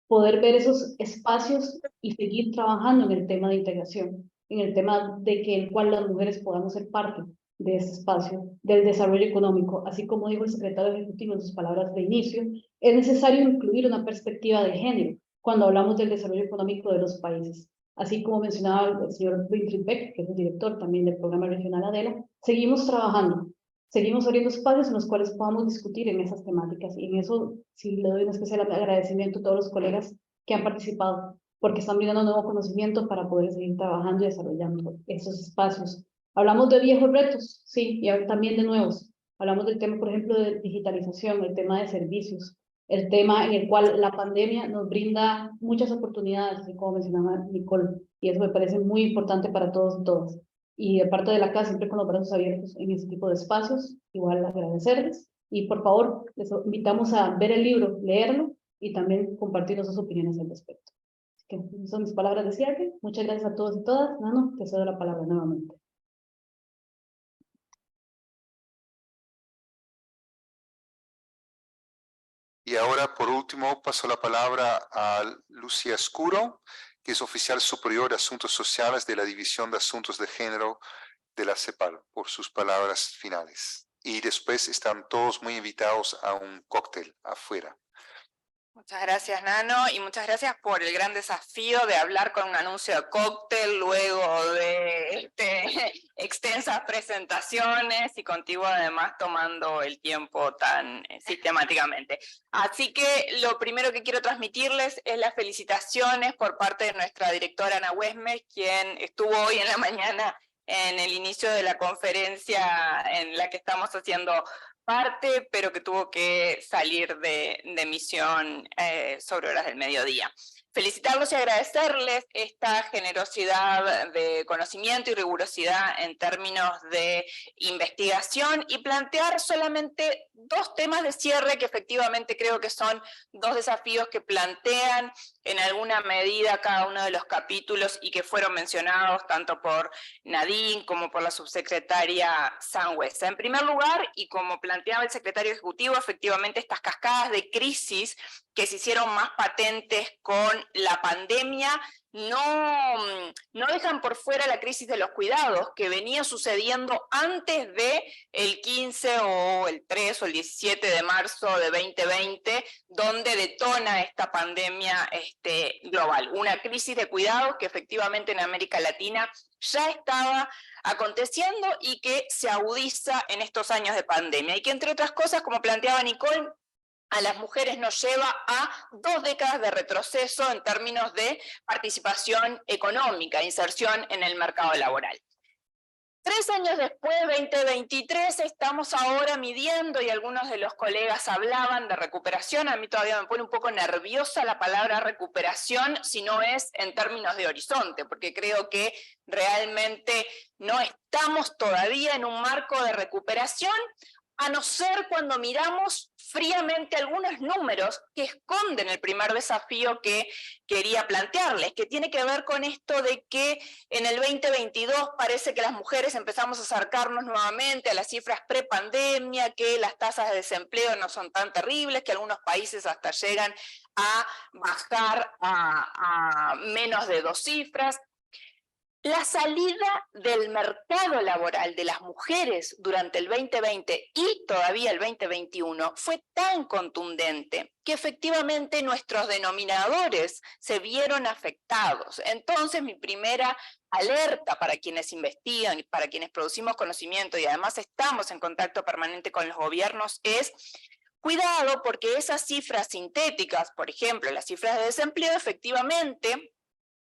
Poder ver esos espacios y seguir trabajando en el tema de integración, en el tema de que en cual las mujeres podamos ser parte de ese espacio, del desarrollo económico, así como dijo el secretario ejecutivo en sus palabras de inicio, es necesario incluir una perspectiva de género cuando hablamos del desarrollo económico de los países. Así como mencionaba el señor Winfried Beck, que es el director también del programa regional ADELA, seguimos trabajando. Seguimos abriendo espacios en los cuales podamos discutir en esas temáticas, y en eso sí le doy un especial agradecimiento a todos los colegas que han participado, porque están brindando nuevo conocimiento para poder seguir trabajando y desarrollando esos espacios. Hablamos de viejos retos, sí, y ahora también de nuevos. Hablamos del tema, por ejemplo, de digitalización, el tema de servicios, el tema en el cual la pandemia nos brinda muchas oportunidades, así como mencionaba Nicole, y eso me parece muy importante para todos y todas. Y de parte de la casa, siempre con los brazos abiertos en ese tipo de espacios, igual agradecerles. Y por favor, les invitamos a ver el libro, leerlo y también compartir sus opiniones al respecto. Así que esas son mis palabras de cierre. Muchas gracias a todos y todas. Nano, te cedo la palabra nuevamente. Y ahora, por último, paso la palabra a Lucía Escuro, que es oficial superior de Asuntos Sociales de la División de Asuntos de Género de la CEPAL, por sus palabras finales. Y después están todos muy invitados a un cóctel afuera. Muchas gracias, Nano, y muchas gracias por el gran desafío de hablar con un anuncio de cóctel luego de extensas presentaciones y contigo además tomando el tiempo tan sistemáticamente. Así que lo primero que quiero transmitirles es las felicitaciones por parte de nuestra directora Ana Huesmes, quien estuvo hoy en la mañana en el inicio de la conferencia en la que estamos haciendo parte, pero que tuvo que salir de misión sobre horas del mediodía. Felicitarlos y agradecerles esta generosidad de conocimiento y rigurosidad en términos de investigación y plantear solamente dos temas de cierre que efectivamente creo que son dos desafíos que plantean en alguna medida cada uno de los capítulos y que fueron mencionados tanto por Nadine como por la subsecretaria Sangüesa. En primer lugar, y como planteaba el secretario ejecutivo, efectivamente estas cascadas de crisis que se hicieron más patentes con la pandemia no dejan por fuera la crisis de los cuidados que venía sucediendo antes de el 15 o el 3 o el 17 de marzo de 2020, donde detona esta pandemia global. Una crisis de cuidados que efectivamente en América Latina ya estaba aconteciendo y que se agudiza en estos años de pandemia. Y que entre otras cosas, como planteaba Nicole, a las mujeres nos lleva a 2 décadas de retroceso en términos de participación económica, inserción en el mercado laboral. 3 años después, 2023, estamos ahora midiendo, y algunos de los colegas hablaban de recuperación. A mí todavía me pone un poco nerviosa la palabra recuperación, si no es en términos de horizonte, porque creo que realmente no estamos todavía en un marco de recuperación, a no ser cuando miramos fríamente algunos números que esconden el primer desafío que quería plantearles, que tiene que ver con esto de que en el 2022 parece que las mujeres empezamos a acercarnos nuevamente a las cifras prepandemia, que las tasas de desempleo no son tan terribles, que algunos países hasta llegan a bajar a menos de 2 cifras. La salida del mercado laboral de las mujeres durante el 2020 y todavía el 2021 fue tan contundente que efectivamente nuestros denominadores se vieron afectados. Entonces, mi primera alerta para quienes investigan, para quienes producimos conocimiento y además estamos en contacto permanente con los gobiernos es: cuidado, porque esas cifras sintéticas, por ejemplo, las cifras de desempleo, efectivamente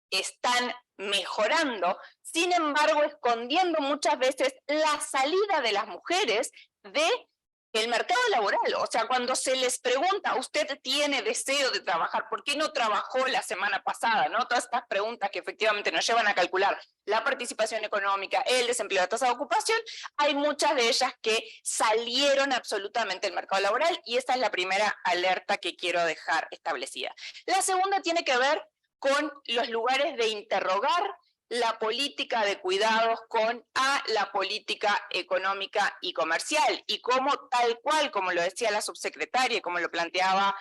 están mejorando, sin embargo, escondiendo muchas veces la salida de las mujeres del mercado laboral. O sea, cuando se les pregunta, ¿usted tiene deseo de trabajar? ¿Por qué no trabajó la semana pasada? ¿No? Todas estas preguntas que efectivamente nos llevan a calcular la participación económica, el desempleo, la tasa de ocupación, hay muchas de ellas que salieron absolutamente del mercado laboral, y esta es la primera alerta que quiero dejar establecida. La segunda tiene que ver con los lugares de interrogar la política de cuidados con la política económica y comercial, y cómo, tal cual como lo decía la subsecretaria y como lo planteaba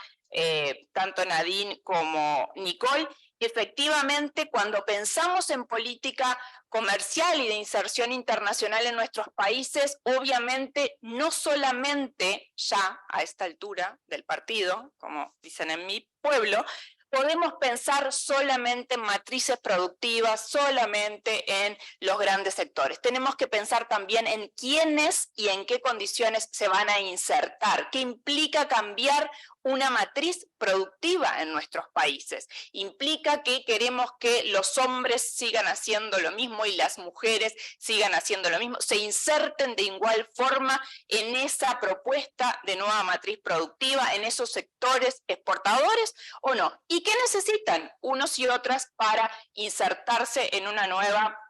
tanto Nadine como Nicole, efectivamente cuando pensamos en política comercial y de inserción internacional en nuestros países, obviamente no solamente ya a esta altura del partido, como dicen en mi pueblo, podemos pensar solamente en matrices productivas, solamente en los grandes sectores. Tenemos que pensar también en quiénes y en qué condiciones se van a insertar, qué implica cambiar una matriz productiva en nuestros países. Implica que queremos que los hombres sigan haciendo lo mismo y las mujeres sigan haciendo lo mismo, se inserten de igual forma en esa propuesta de nueva matriz productiva, en esos sectores exportadores o no. ¿Y qué necesitan unos y otras para insertarse en una nueva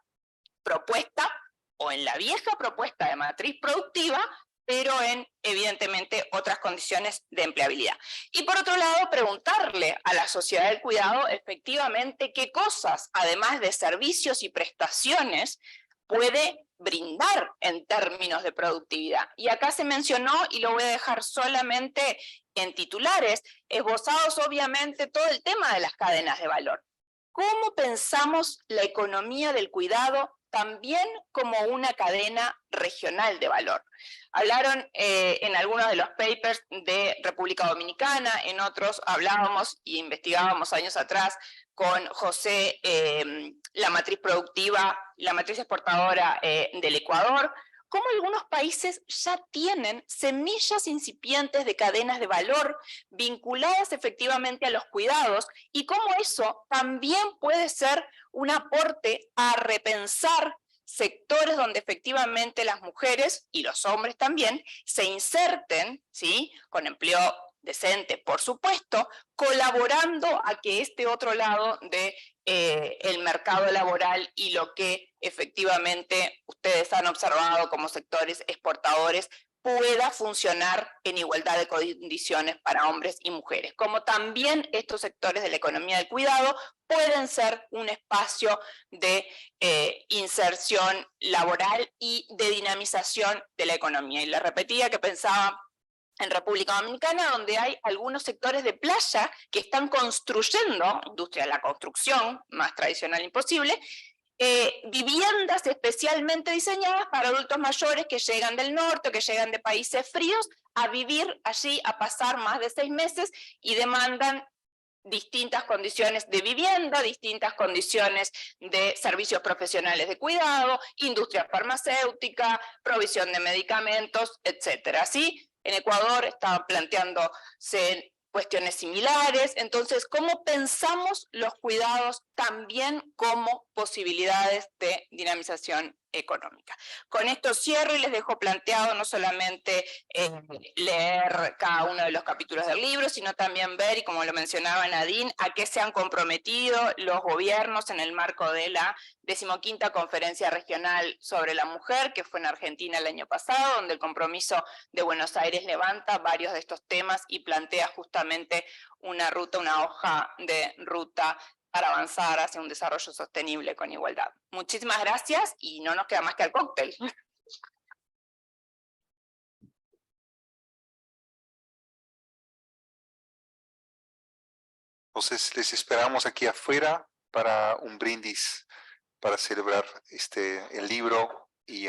propuesta o en la vieja propuesta de matriz productiva, pero en, evidentemente, otras condiciones de empleabilidad? Y por otro lado, preguntarle a la sociedad del cuidado, efectivamente, qué cosas, además de servicios y prestaciones, puede brindar en términos de productividad. Y acá se mencionó, y lo voy a dejar solamente en titulares, esbozados obviamente todo el tema de las cadenas de valor. ¿Cómo pensamos la economía del cuidado también como una cadena regional de valor? Hablaron en algunos de los papers de República Dominicana, en otros hablábamos y investigábamos años atrás con José la matriz productiva, la matriz exportadora del Ecuador, cómo algunos países ya tienen semillas incipientes de cadenas de valor vinculadas efectivamente a los cuidados, y cómo eso también puede ser un aporte a repensar sectores donde efectivamente las mujeres y los hombres también se inserten, ¿sí?, con empleo decente, por supuesto, colaborando a que este otro lado de el mercado laboral y lo que efectivamente ustedes han observado como sectores exportadores pueda funcionar en igualdad de condiciones para hombres y mujeres, como también estos sectores de la economía del cuidado pueden ser un espacio de inserción laboral y de dinamización de la economía. Y les repetía que pensaba en República Dominicana, donde hay algunos sectores de playa que están construyendo, industria de la construcción, más tradicional imposible, viviendas especialmente diseñadas para adultos mayores que llegan del norte o que llegan de países fríos a vivir allí, a pasar más de 6 meses y demandan distintas condiciones de vivienda, distintas condiciones de servicios profesionales de cuidado, industria farmacéutica, provisión de medicamentos, etcétera. ¿Sí? En Ecuador estaban planteándose cuestiones similares. Entonces, ¿cómo pensamos los cuidados también como posibilidades de dinamización económica? Con esto cierro y les dejo planteado no solamente leer cada uno de los capítulos del libro, sino también ver, y como lo mencionaba Nadine, a qué se han comprometido los gobiernos en el marco de la 15ª Conferencia Regional sobre la Mujer, que fue en Argentina el año pasado, donde el compromiso de Buenos Aires levanta varios de estos temas y plantea justamente una ruta, una hoja de ruta para avanzar hacia un desarrollo sostenible con igualdad. Muchísimas gracias y no nos queda más que el cóctel. Entonces les esperamos aquí afuera para un brindis para celebrar el libro y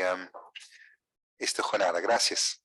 esta jornada. Gracias.